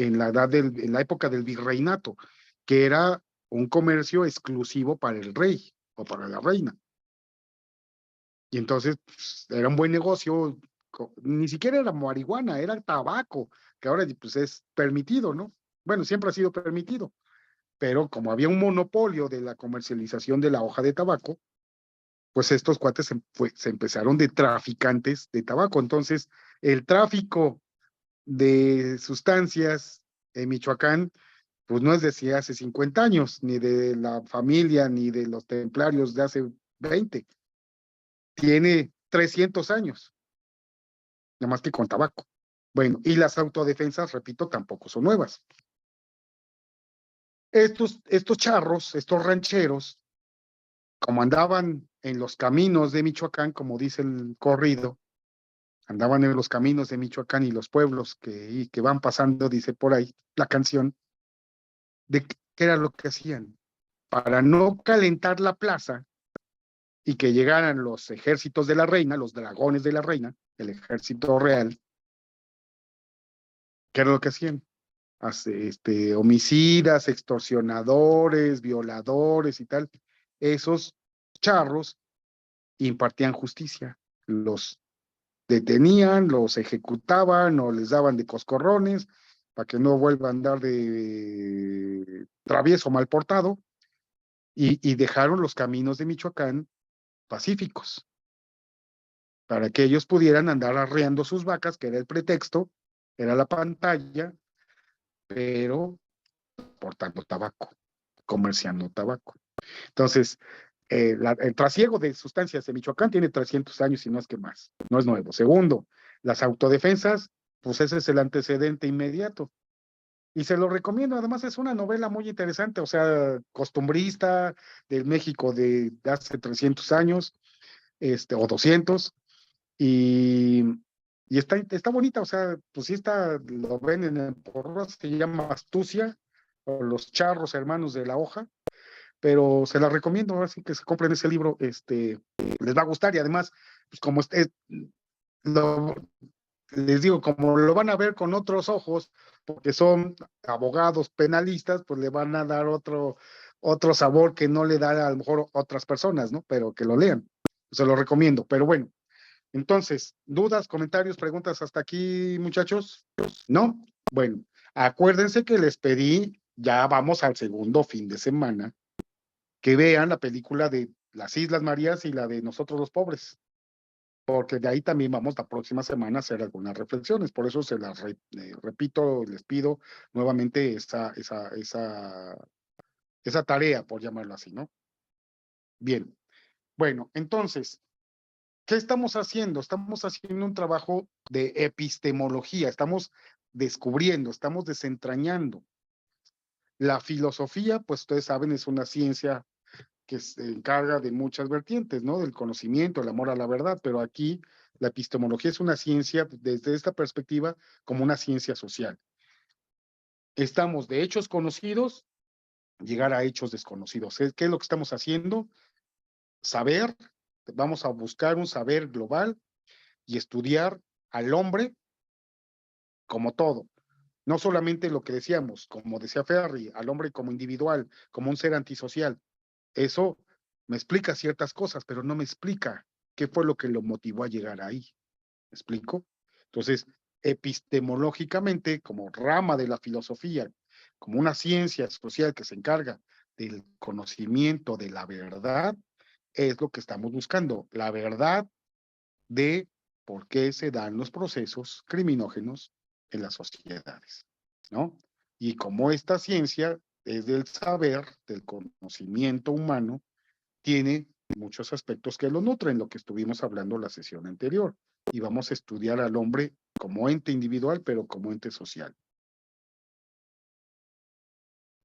época del virreinato, que era un comercio exclusivo para el rey o para la reina. Y entonces pues, era un buen negocio, ni siquiera era marihuana, era el tabaco, que ahora pues es permitido, ¿no? Bueno, siempre ha sido permitido, pero como había un monopolio de la comercialización de la hoja de tabaco, pues estos cuates se empezaron de traficantes de tabaco. Entonces, el tráfico de sustancias en Michoacán, pues no es de hace 50 años, ni de la familia, ni de los templarios de hace 20. Tiene 300 años, nada más que con tabaco. Bueno, y las autodefensas, repito, tampoco son nuevas. Estos charros, estos rancheros, como andaban en los caminos de Michoacán, como dice el corrido, Andaban en los caminos de Michoacán y los pueblos que van pasando, dice por ahí la canción, de qué era lo que hacían. Para no calentar la plaza y que llegaran los ejércitos de la reina, los dragones de la reina, el ejército real, ¿qué era lo que hacían? Homicidas, extorsionadores, violadores y tal. Esos charros impartían justicia, los detenían, los ejecutaban o les daban de coscorrones para que no vuelva a andar de travieso mal portado y dejaron los caminos de Michoacán pacíficos para que ellos pudieran andar arreando sus vacas, que era el pretexto, era la pantalla, pero portando tabaco, comerciando tabaco. Entonces, el trasiego de sustancias de Michoacán tiene 300 años y no es que más, no es nuevo. Segundo, las autodefensas, pues ese es el antecedente inmediato. Y se lo recomiendo, además es una novela muy interesante, o sea, costumbrista del México de hace 300 años, o 200, y, y está bonita, o sea, pues sí está, lo ven en el porro, se llama Astucia, o Los Charros Hermanos de la Hoja, pero se la recomiendo, así que se compren ese libro, les va a gustar y además, pues como lo, les digo, como lo van a ver con otros ojos, porque son abogados penalistas, pues le van a dar otro sabor que no le da a lo mejor otras personas, ¿no? Pero que lo lean, se lo recomiendo, pero bueno, entonces, ¿dudas, comentarios, preguntas hasta aquí, muchachos? ¿No? Bueno, acuérdense que les pedí, ya vamos al segundo fin de semana, que vean la película de las Islas Marías y la de Nosotros los Pobres, porque de ahí también vamos la próxima semana a hacer algunas reflexiones, por eso se las repito, les pido nuevamente esa tarea, por llamarlo así, ¿no? Bien, bueno, entonces, ¿qué estamos haciendo? Estamos haciendo un trabajo de epistemología, estamos descubriendo, estamos desentrañando. La filosofía, pues ustedes saben, es una ciencia que se encarga de muchas vertientes, ¿no? Del conocimiento, el amor a la verdad, pero aquí la epistemología es una ciencia, desde esta perspectiva, como una ciencia social. Estamos de hechos conocidos, llegar a hechos desconocidos. ¿Qué es lo que estamos haciendo? Saber, vamos a buscar un saber global y estudiar al hombre como todo. No solamente lo que decíamos, como decía Ferri, al hombre como individual, como un ser antisocial. Eso me explica ciertas cosas, pero no me explica qué fue lo que lo motivó a llegar ahí. ¿Me explico? Entonces, epistemológicamente, como rama de la filosofía, como una ciencia social que se encarga del conocimiento de la verdad, es lo que estamos buscando, la verdad de por qué se dan los procesos criminógenos en las sociedades, ¿no? Y como esta ciencia es del saber, del conocimiento humano, tiene muchos aspectos que lo nutren, lo que estuvimos hablando la sesión anterior. Y vamos a estudiar al hombre como ente individual, pero como ente social.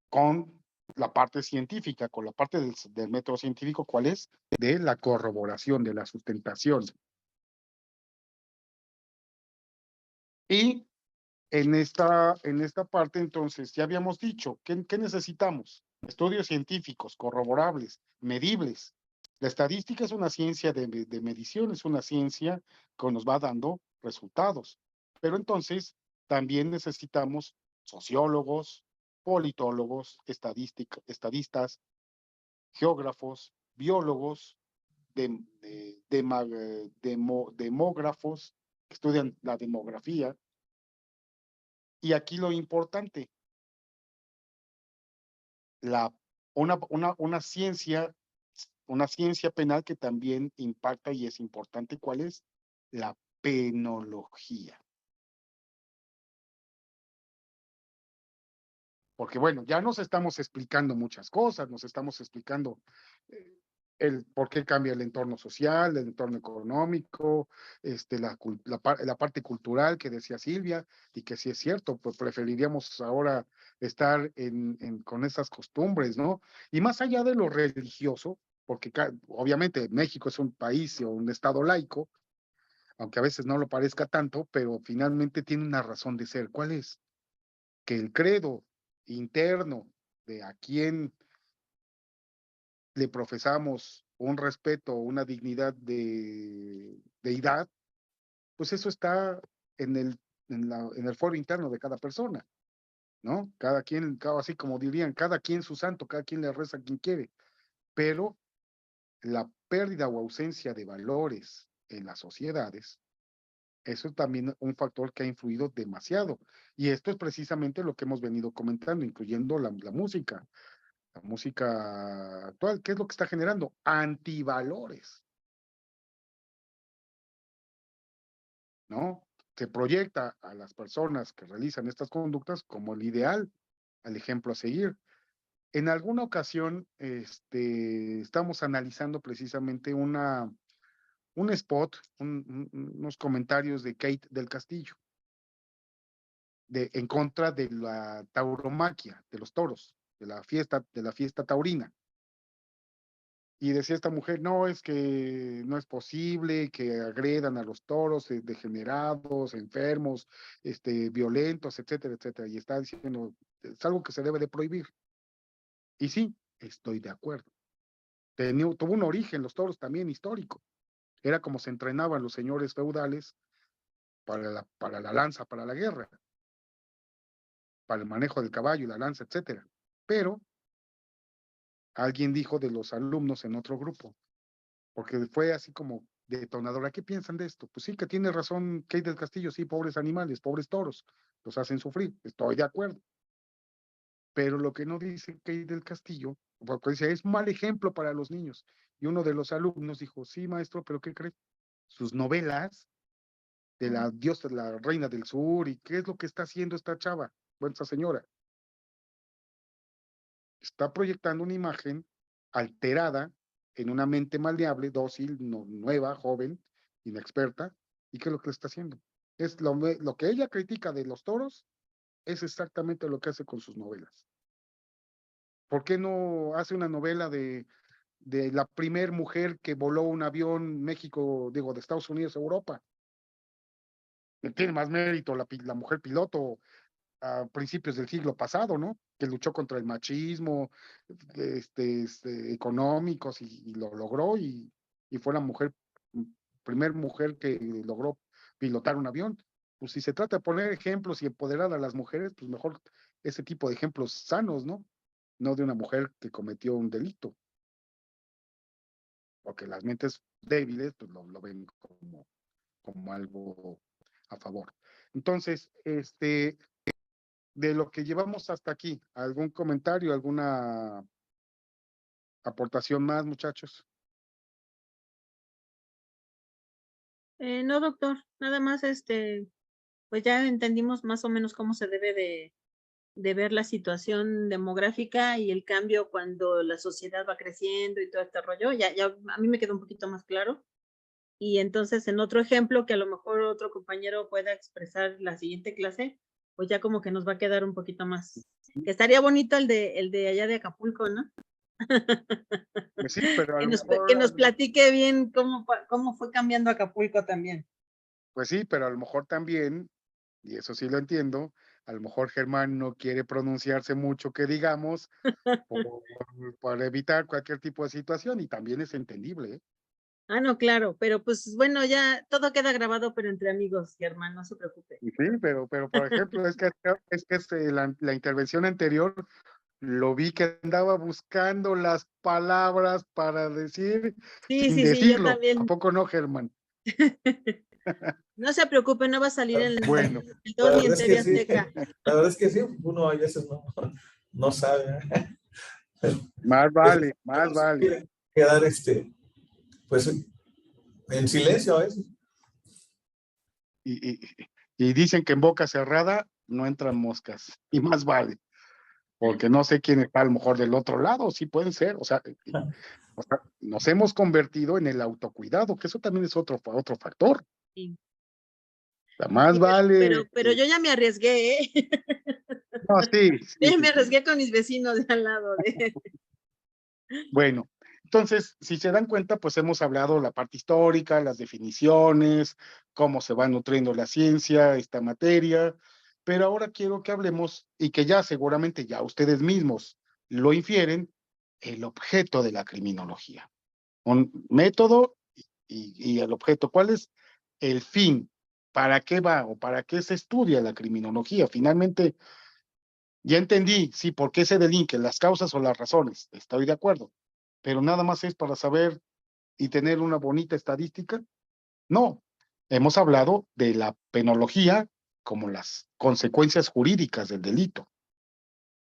Con la parte científica, con la parte del método científico, ¿cuál es? De la corroboración, de la sustentación. Y en esta parte, entonces, ya habíamos dicho, ¿qué necesitamos? Estudios científicos, corroborables, medibles. La estadística es una ciencia de medición, es una ciencia que nos va dando resultados. Pero entonces, también necesitamos sociólogos, politólogos, estadistas, geógrafos, biólogos, demógrafos, que estudian la demografía. Y aquí lo importante, una ciencia penal que también impacta y es importante, ¿cuál es? La penología. Porque bueno, ya nos estamos explicando muchas cosas, nos estamos explicando el por qué cambia el entorno social, el entorno económico, la parte cultural que decía Silvia, y que sí es cierto, pues preferiríamos ahora estar con esas costumbres, ¿no? Y más allá de lo religioso, porque obviamente México es un país o un estado laico, aunque a veces no lo parezca tanto, pero finalmente tiene una razón de ser. ¿Cuál es? Que el credo interno de a quien le profesamos un respeto, una dignidad de deidad, pues eso está en el foro interno de cada persona, ¿no? Cada quien, así como dirían, cada quien su santo, cada quien le reza a quien quiere, pero la pérdida o ausencia de valores en las sociedades, eso es también un factor que ha influido demasiado. Y esto es precisamente lo que hemos venido comentando, incluyendo la música. La música actual, ¿qué es lo que está generando? Antivalores, ¿no? Se proyecta a las personas que realizan estas conductas como el ideal, al ejemplo a seguir. En alguna ocasión, estamos analizando precisamente un spot, unos comentarios de Kate del Castillo, en contra de la tauromaquia, de los toros, de la fiesta taurina. Y decía esta mujer, no, es que no es posible que agredan a los toros degenerados, enfermos, violentos, etcétera, etcétera. Y está diciendo, es algo que se debe de prohibir. Y sí, estoy de acuerdo. Tuvo un origen, los toros también histórico. Era como se entrenaban los señores feudales para la lanza, para la guerra, para el manejo del caballo y la lanza, etcétera. Pero alguien dijo de los alumnos en otro grupo, porque fue así como detonadora. ¿Qué piensan de esto? Pues sí, que tiene razón Kate del Castillo, sí, pobres animales, pobres toros, los hacen sufrir, estoy de acuerdo. Pero lo que no dice Kate del Castillo, porque dice, es un mal ejemplo para los niños. Y uno de los alumnos dijo, sí, maestro, pero ¿qué cree? Sus novelas de la diosa, la reina del sur, y ¿qué es lo que está haciendo esta chava? Bueno, esta señora. Está proyectando una imagen alterada en una mente maleable, dócil, nueva, joven, inexperta. ¿Y qué es lo que le está haciendo? Es lo que ella critica de los toros, es exactamente lo que hace con sus novelas. ¿Por qué no hace una novela de la primer mujer que voló un avión México, digo, de Estados Unidos a Europa? Tiene más mérito la mujer piloto a principios del siglo pasado, ¿no? Que luchó contra el machismo, económicos y lo logró y fue la primer mujer que logró pilotar un avión. Pues si se trata de poner ejemplos y empoderar a las mujeres, pues mejor ese tipo de ejemplos sanos, ¿no? No de una mujer que cometió un delito. Porque las mentes débiles, pues lo ven como algo a favor. Entonces, de lo que llevamos hasta aquí, ¿algún comentario, alguna aportación más, muchachos? No, doctor, nada más pues ya entendimos más o menos cómo se debe de ver la situación demográfica y el cambio cuando la sociedad va creciendo y todo este rollo. Ya a mí me quedó un poquito más claro. Y entonces en otro ejemplo que a lo mejor otro compañero pueda expresar la siguiente clase, pues ya como que nos va a quedar un poquito más. Que estaría bonito el de allá de Acapulco, ¿no? Pues sí, pero a lo Que nos mejor, platique bien cómo fue cambiando Acapulco también. pues sí, pero a lo mejor también, y eso sí lo entiendo, a lo mejor Germán no quiere pronunciarse mucho, que digamos, para evitar cualquier tipo de situación, y también es entendible, ¿eh? Ah, no, claro, pero pues bueno, ya todo queda grabado, pero entre amigos, Germán, no se preocupe. Y sí, pero por ejemplo, es que la intervención anterior lo vi que andaba buscando las palabras para decir Sí, sin sí, sí, yo decirlo. ¿A también. poco no, Germán? No se preocupe, no va a salir en Bueno, el La Tony en verdad es TV que sí, Azteca. la verdad es que sí, uno a veces no sabe. más vale, más vale. Quiere quedar pues en silencio a veces. Y, y, y dicen que en boca cerrada no entran moscas, y más vale, porque no sé quién está a lo mejor del otro lado, sí pueden ser, o sea, nos hemos convertido en el autocuidado, que eso también es otro factor. Sí. O sea, más Sí, vale. pero yo ya me arriesgué, ¿eh? No, sí, Yo sí, ya me sí. arriesgué con mis vecinos de al lado. Bueno, Entonces, si se dan cuenta, pues hemos hablado la parte histórica, las definiciones, cómo se va nutriendo la ciencia, esta materia, pero ahora quiero que hablemos, y que ya seguramente ya ustedes mismos lo infieren, el objeto de la criminología. Un método y el objeto. ¿Cuál es el fin? ¿Para qué va o para qué se estudia la criminología? Finalmente, ya entendí, sí, por qué se delinquen, las causas o las razones, estoy de acuerdo, pero nada más es para saber y tener una bonita estadística. No, hemos hablado de la penología como las consecuencias jurídicas del delito,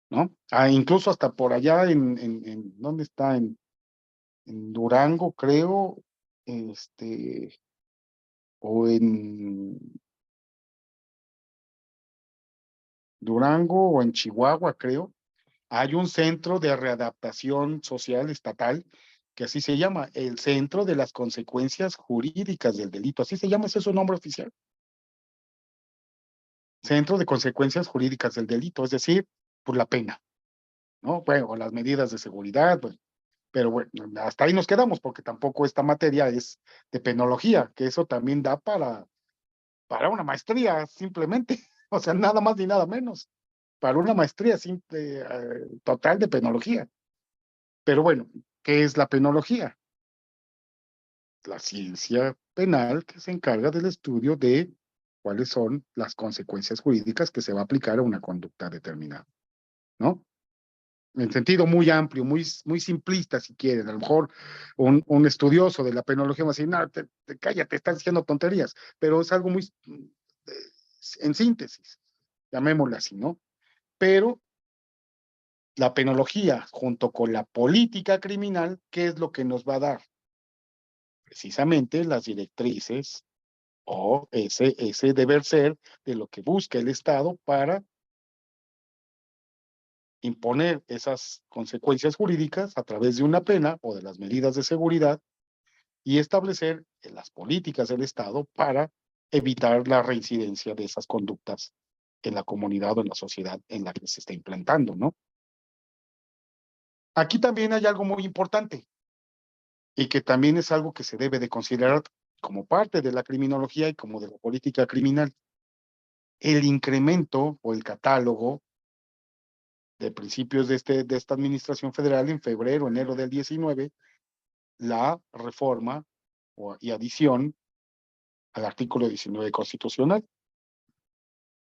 ¿no? Incluso hasta por allá ¿dónde está? En Durango, creo, o en Durango o en Chihuahua, creo, hay un centro de readaptación social estatal que así se llama, el Centro de las Consecuencias Jurídicas del Delito. Así se llama, ese es su nombre oficial. Centro de Consecuencias Jurídicas del Delito, es decir, por la pena, ¿no? Bueno, o las medidas de seguridad, bueno, pero bueno, hasta ahí nos quedamos, porque tampoco esta materia es de penología, que eso también da para una maestría, simplemente, o sea, nada más ni nada menos, para una maestría simple, total de penología. Pero bueno, ¿qué es la penología? La ciencia penal que se encarga del estudio de cuáles son las consecuencias jurídicas que se va a aplicar a una conducta determinada, ¿no? En sentido muy amplio, muy simplista, si quieren. A lo mejor un estudioso de la penología va a decir, no, cállate, estás diciendo tonterías, pero es algo muy, en síntesis, llamémoslo así, ¿no? Pero la penología, junto con la política criminal, ¿qué es lo que nos va a dar? Precisamente las directrices o ese deber ser de lo que busca el Estado para imponer esas consecuencias jurídicas a través de una pena o de las medidas de seguridad y establecer las políticas del Estado para evitar la reincidencia de esas conductas en la comunidad o en la sociedad en la que se está implantando, ¿no? Aquí también hay algo muy importante y que también es algo que se debe de considerar como parte de la criminología y como de la política criminal. El incremento o el catálogo de principios de esta administración federal en febrero, enero del 19, la reforma y adición al artículo 19 constitucional,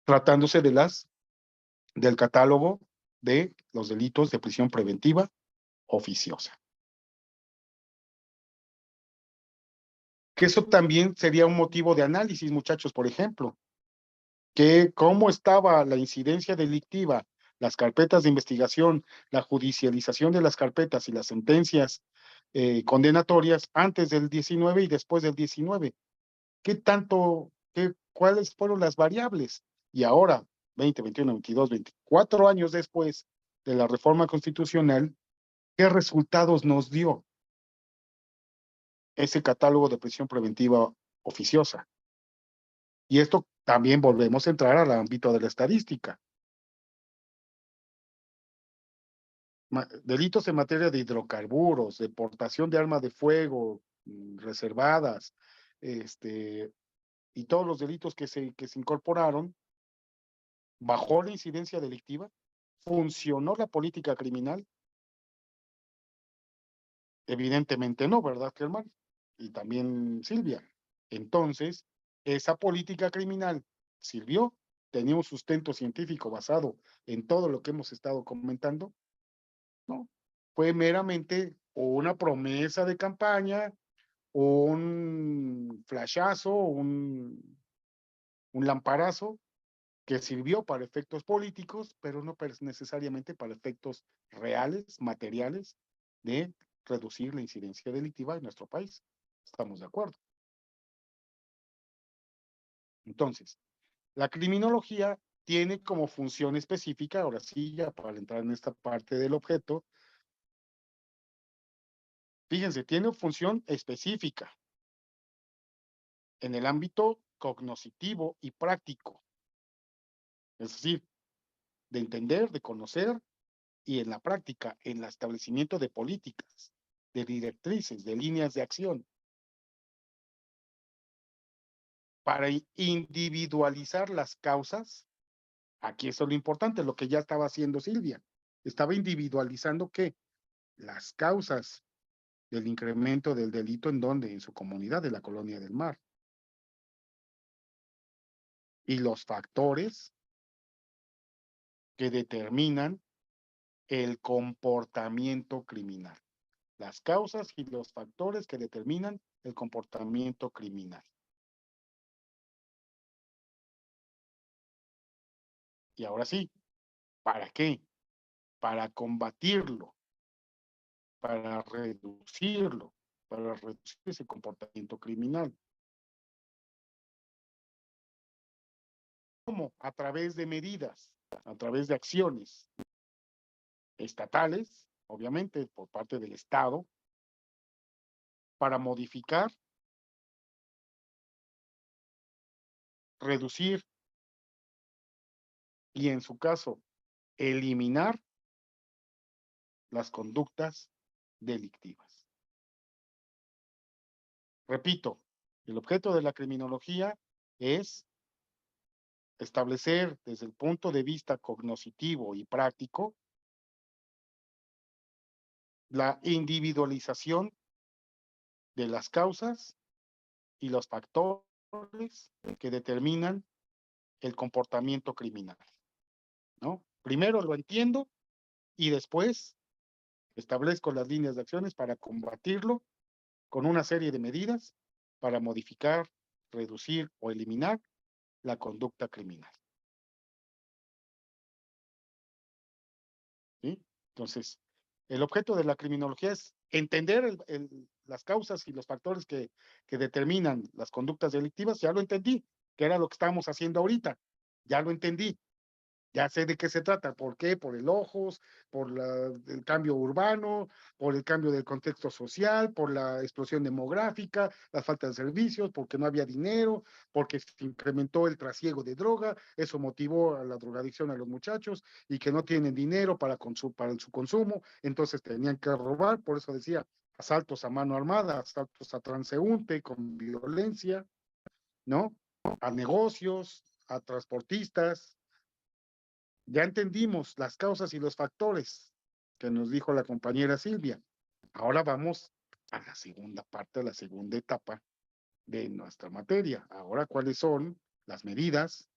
tratándose del catálogo de los delitos de prisión preventiva oficiosa. Que eso también sería un motivo de análisis, muchachos, por ejemplo, que cómo estaba la incidencia delictiva, las carpetas de investigación, la judicialización de las carpetas y las sentencias condenatorias antes del 19 y después del 19. ¿Cuáles fueron las variables? Y ahora, 20, 21, 22, 24 años después de la reforma constitucional, ¿qué resultados nos dio ese catálogo de prisión preventiva oficiosa? Y esto también volvemos a entrar al ámbito de la estadística. Delitos en materia de hidrocarburos, deportación de armas de fuego reservadas, y todos los delitos que se incorporaron, bajó la incidencia delictiva, funcionó la política criminal, evidentemente no, ¿verdad, Germán? Y también Silvia. Entonces, esa política criminal sirvió, tenía un sustento científico basado en todo lo que hemos estado comentando, ¿no? Fue meramente una promesa de campaña, un flashazo, un lamparazo que sirvió para efectos políticos, pero no necesariamente para efectos reales, materiales, de reducir la incidencia delictiva en nuestro país. Estamos de acuerdo. Entonces, la criminología tiene como función específica, ahora sí, ya para entrar en esta parte del objeto, fíjense, tiene función específica en el ámbito cognoscitivo y práctico, es decir, de entender, de conocer y en la práctica, en el establecimiento de políticas de directrices, de líneas de acción, para individualizar las causas. Aquí eso es lo importante, lo que ya estaba haciendo Silvia. Estaba individualizando ¿qué? Las causas del incremento del delito en donde, en su comunidad de la Colonia del Mar. Y los factores que determinan el comportamiento criminal. Las causas y los factores que determinan el comportamiento criminal. Y ahora sí, ¿para qué? Para combatirlo, para reducirlo, para reducir ese comportamiento criminal. ¿Cómo? A través de medidas, a través de acciones estatales, obviamente por parte del Estado, para modificar, reducir y en su caso eliminar las conductas delictivas. Repito, el objeto de la criminología es establecer desde el punto de vista cognoscitivo y práctico la individualización de las causas y los factores que determinan el comportamiento criminal, ¿no? Primero lo entiendo y después establezco las líneas de acciones para combatirlo con una serie de medidas para modificar, reducir o eliminar la conducta criminal. ¿Sí? Entonces, el objeto de la criminología es entender las causas y los factores que determinan las conductas delictivas. Ya lo entendí, que era lo que estábamos haciendo ahorita. Ya lo entendí. Ya sé de qué se trata. ¿Por qué? Por el ojos, por el cambio urbano, por el cambio del contexto social, por la explosión demográfica, la falta de servicios, porque no había dinero, porque se incrementó el trasiego de droga, eso motivó a la drogadicción a los muchachos y que no tienen dinero para su consumo, entonces tenían que robar, por eso decía, asaltos a mano armada, asaltos a transeúnte con violencia, ¿no? A negocios, a transportistas. Ya entendimos las causas y los factores que nos dijo la compañera Silvia. Ahora vamos a la segunda parte, a la segunda etapa de nuestra materia. Ahora, ¿cuáles son las medidas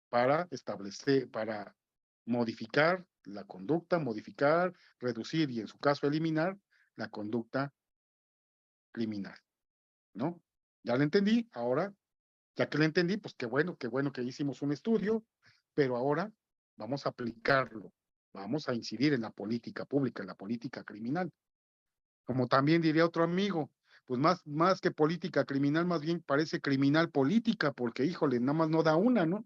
para establecer, para modificar la conducta, modificar, reducir y en su caso eliminar la conducta criminal? ¿No? Ya lo entendí, ahora, ya que lo entendí, pues qué bueno que hicimos un estudio, pero ahora vamos a aplicarlo, vamos a incidir en la política pública, en la política criminal. Como también diría otro amigo, pues más que política criminal, más bien parece criminal política, porque híjole, nada más no da una, ¿no?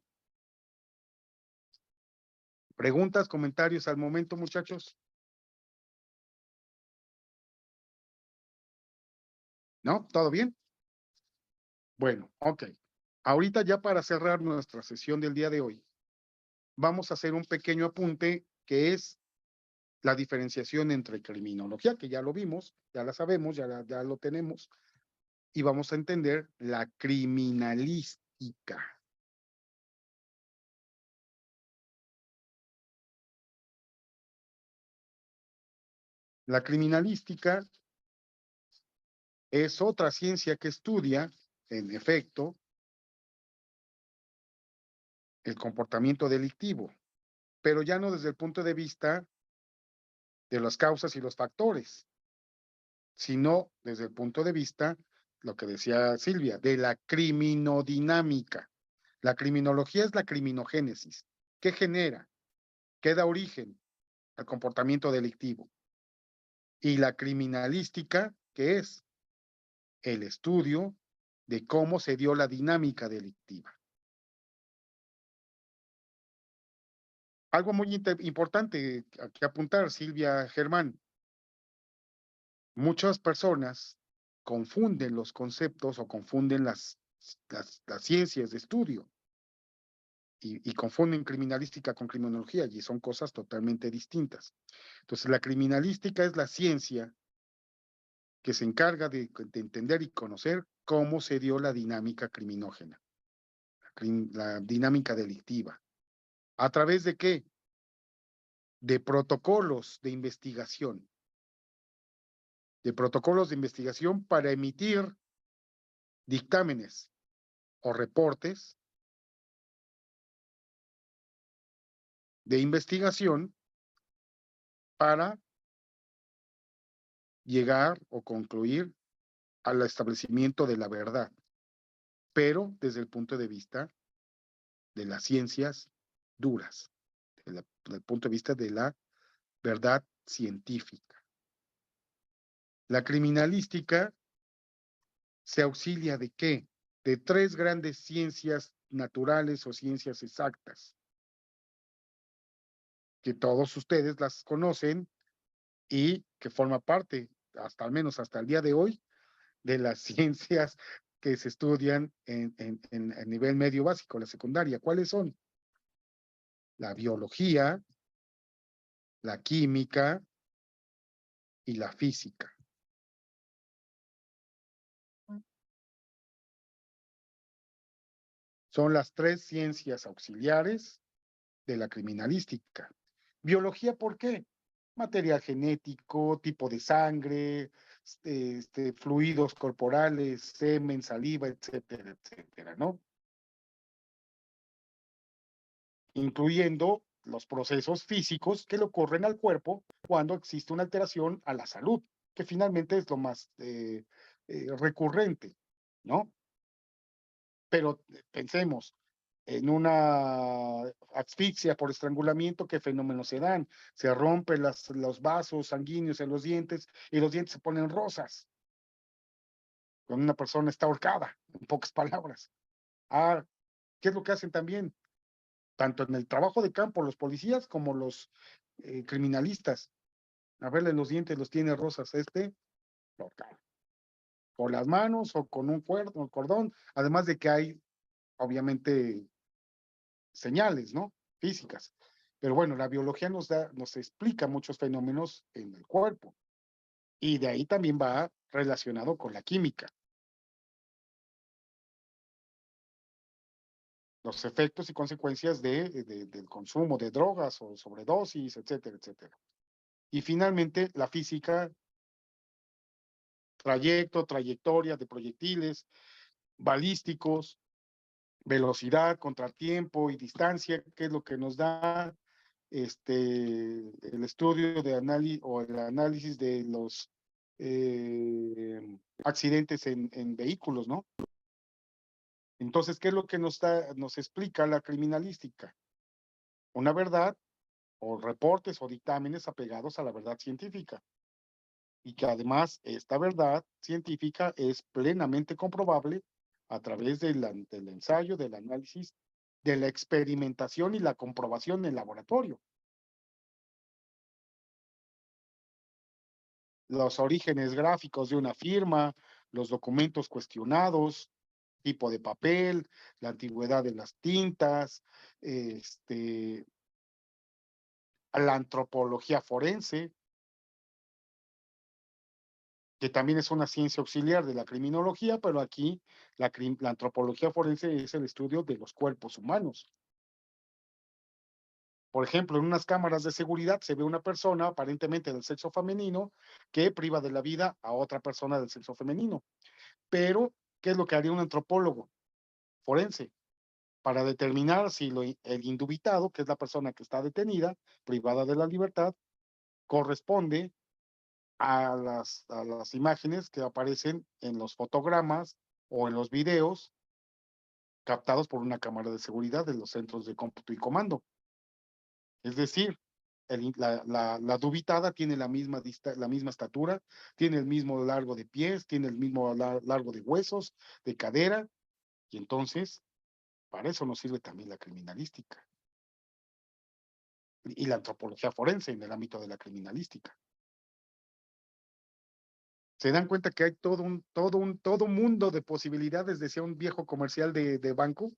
Preguntas, comentarios al momento, muchachos. ¿No? ¿Todo bien? Bueno, ok. Ahorita ya para cerrar nuestra sesión del día de hoy, vamos a hacer un pequeño apunte que es la diferenciación entre criminología, que ya lo vimos, ya la sabemos, ya lo tenemos, y vamos a entender la criminalística. La criminalística es otra ciencia que estudia, en efecto, el comportamiento delictivo, pero ya no desde el punto de vista de las causas y los factores, sino desde el punto de vista, lo que decía Silvia, de la criminodinámica. La criminología es la criminogénesis. ¿Qué genera? ¿Qué da origen al comportamiento delictivo? Y la criminalística, que es el estudio de cómo se dio la dinámica delictiva. Algo muy importante que apuntar, Silvia Germán. Muchas personas confunden los conceptos o confunden las ciencias de estudio. y confunden criminalística con criminología y son cosas totalmente distintas. Entonces, la criminalística es la ciencia que se encarga de entender y conocer cómo se dio la dinámica criminógena, la dinámica delictiva. ¿A través de qué? De protocolos de investigación. De protocolos de investigación para emitir dictámenes o reportes de investigación para llegar o concluir al establecimiento de la verdad, pero desde el punto de vista de las ciencias duras, desde el punto de vista de la verdad científica. La criminalística se auxilia ¿de qué? De tres grandes ciencias naturales o ciencias exactas, que todos ustedes las conocen y que forma parte, hasta al menos hasta el día de hoy, de las ciencias que se estudian en nivel medio básico, la secundaria. ¿Cuáles son? La biología, la química y la física. Son las tres ciencias auxiliares de la criminalística. Biología, ¿por qué? Material genético, tipo de sangre, fluidos corporales, semen, saliva, etcétera, etcétera, ¿no? Incluyendo los procesos físicos que le ocurren al cuerpo cuando existe una alteración a la salud, que finalmente es lo más recurrente, ¿no? Pero pensemos, en una asfixia por estrangulamiento, ¿qué fenómenos se dan? Se rompen los vasos sanguíneos en los dientes y los dientes se ponen rosas. Cuando una persona está ahorcada, en pocas palabras. Ah, ¿qué es lo que hacen también? Tanto en el trabajo de campo, los policías como los criminalistas. A verle los dientes, los tiene rosas, lo ahorcaron. Con las manos o con un cordón, además de que hay, obviamente, señales, ¿no? Físicas. Pero bueno, la biología nos explica muchos fenómenos en el cuerpo. Y de ahí también va relacionado con la química. Los efectos y consecuencias del consumo de drogas o sobredosis, etcétera, etcétera. Y finalmente, la física, trayectoria de proyectiles, balísticos, velocidad, contratiempo y distancia, que es lo que nos da el estudio de análisis o el análisis de los accidentes en vehículos, ¿no? Entonces, ¿qué es lo que nos explica la criminalística? Una verdad o reportes o dictámenes apegados a la verdad científica. Y que además esta verdad científica es plenamente comprobable a través del ensayo, del análisis, de la experimentación y la comprobación en laboratorio. Los orígenes gráficos de una firma, los documentos cuestionados, tipo de papel, la antigüedad de las tintas, la antropología forense, que también es una ciencia auxiliar de la criminología, pero aquí la antropología forense es el estudio de los cuerpos humanos. Por ejemplo, en unas cámaras de seguridad se ve una persona aparentemente del sexo femenino que priva de la vida a otra persona del sexo femenino. Pero, ¿qué es lo que haría un antropólogo forense? Para determinar si el indubitado, que es la persona que está detenida, privada de la libertad, corresponde a las imágenes que aparecen en los fotogramas o en los videos captados por una cámara de seguridad de los centros de cómputo y comando. Es decir, la dubitada tiene la misma estatura, tiene el mismo largo de pies, tiene el mismo largo de huesos, de cadera, y entonces, para eso nos sirve también la criminalística y la antropología forense en el ámbito de la criminalística. Se dan cuenta que hay todo un mundo de posibilidades, decía un viejo comercial de banco,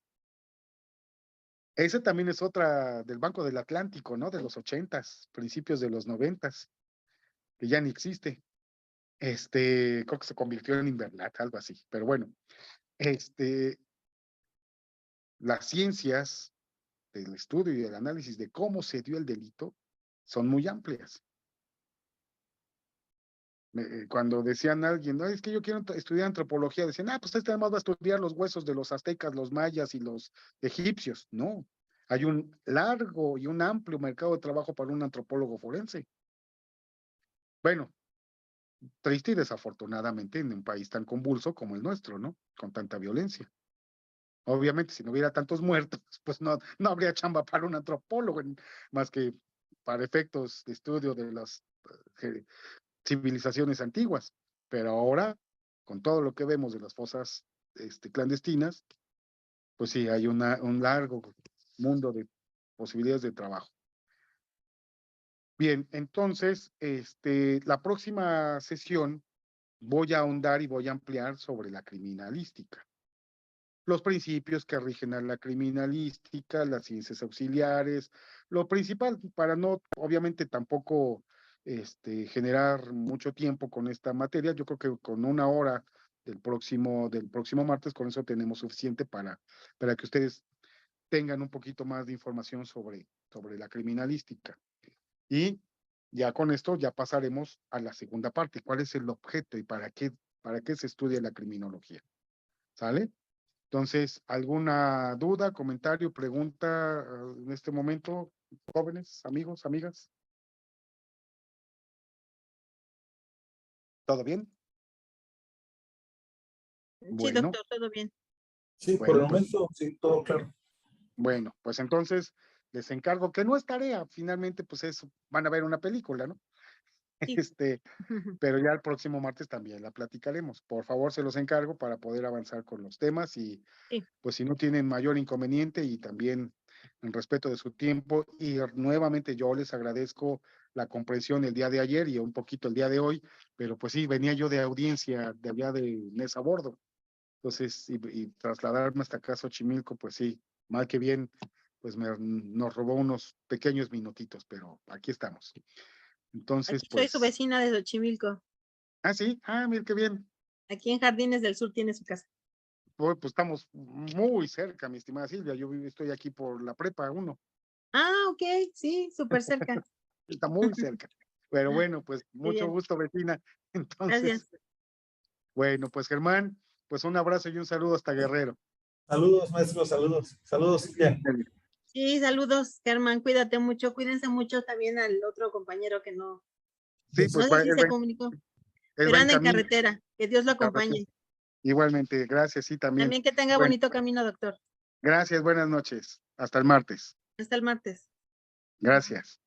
Esa también es otra del Banco del Atlántico, ¿no? De los 80s, principios de los 90s, que ya ni existe. Creo que se convirtió en Inverlat, algo así. Pero bueno, las ciencias del estudio y del análisis de cómo se dio el delito son muy amplias. Cuando decían a alguien, no, es que yo quiero estudiar antropología, decían, pues este además va a estudiar los huesos de los aztecas, los mayas y los egipcios. No, hay un largo y un amplio mercado de trabajo para un antropólogo forense. Bueno, triste y desafortunadamente en un país tan convulso como el nuestro, ¿no? Con tanta violencia. Obviamente, si no hubiera tantos muertos, pues no habría chamba para un antropólogo, más que para efectos de estudio de las civilizaciones antiguas. Pero ahora, con todo lo que vemos de las fosas clandestinas, pues sí, hay un largo mundo de posibilidades de trabajo. Bien, entonces, la próxima sesión voy a ahondar y voy a ampliar sobre la criminalística. Los principios que rigen a la criminalística, las ciencias auxiliares, lo principal, para no, obviamente, tampoco generar mucho tiempo con esta materia. Yo creo que con 1 hora del próximo martes, con eso tenemos suficiente para que ustedes tengan un poquito más de información sobre la criminalística. Y ya con esto ya pasaremos a la segunda parte. ¿Cuál es el objeto y para qué se estudia la criminología? ¿Sale? Entonces, ¿alguna duda, comentario, pregunta en este momento, jóvenes, amigos, amigas? ¿Todo bien? Sí, Bueno, doctor, todo bien. Sí, por bueno, el pues, momento, sí, todo claro. bueno, pues entonces les encargo, que no es tarea, finalmente, pues van a ver una película, ¿no? Sí. Pero ya el próximo martes también la platicaremos. Por favor, se los encargo para poder avanzar con los temas y Sí. pues si no tienen mayor inconveniente y también en respeto de su tiempo. Y nuevamente yo les agradezco la comprensión el día de ayer y un poquito el día de hoy, pero pues sí, venía yo de audiencia de allá de Mesa Bordo. Entonces, y trasladarme hasta acá a Xochimilco, pues sí, mal que bien, pues nos robó unos pequeños minutitos, pero aquí estamos. Entonces, Aquí soy su pues, vecina de Xochimilco. sí, mira qué bien. Aquí en Jardines del Sur tiene su casa. Pues estamos muy cerca, mi estimada Silvia. Yo estoy aquí por la prepa 1. Ok, sí, súper cerca. Está muy cerca. Pero bueno, pues Qué mucho bien. gusto, vecina. Entonces, Gracias. bueno, pues Germán, pues un abrazo y un saludo hasta Guerrero. Saludos, maestro, saludos. Saludos, Silvia. Sí, saludos, Germán. Cuídate mucho. Cuídense mucho también al otro compañero que no Sí, pues sé si se comunicó, él pero va en anda en camino. carretera. Que Dios lo acompañe. Igualmente, gracias, sí, también. También que tenga Bueno, bonito camino, doctor. gracias, buenas noches. Hasta el martes. Hasta el martes. Gracias.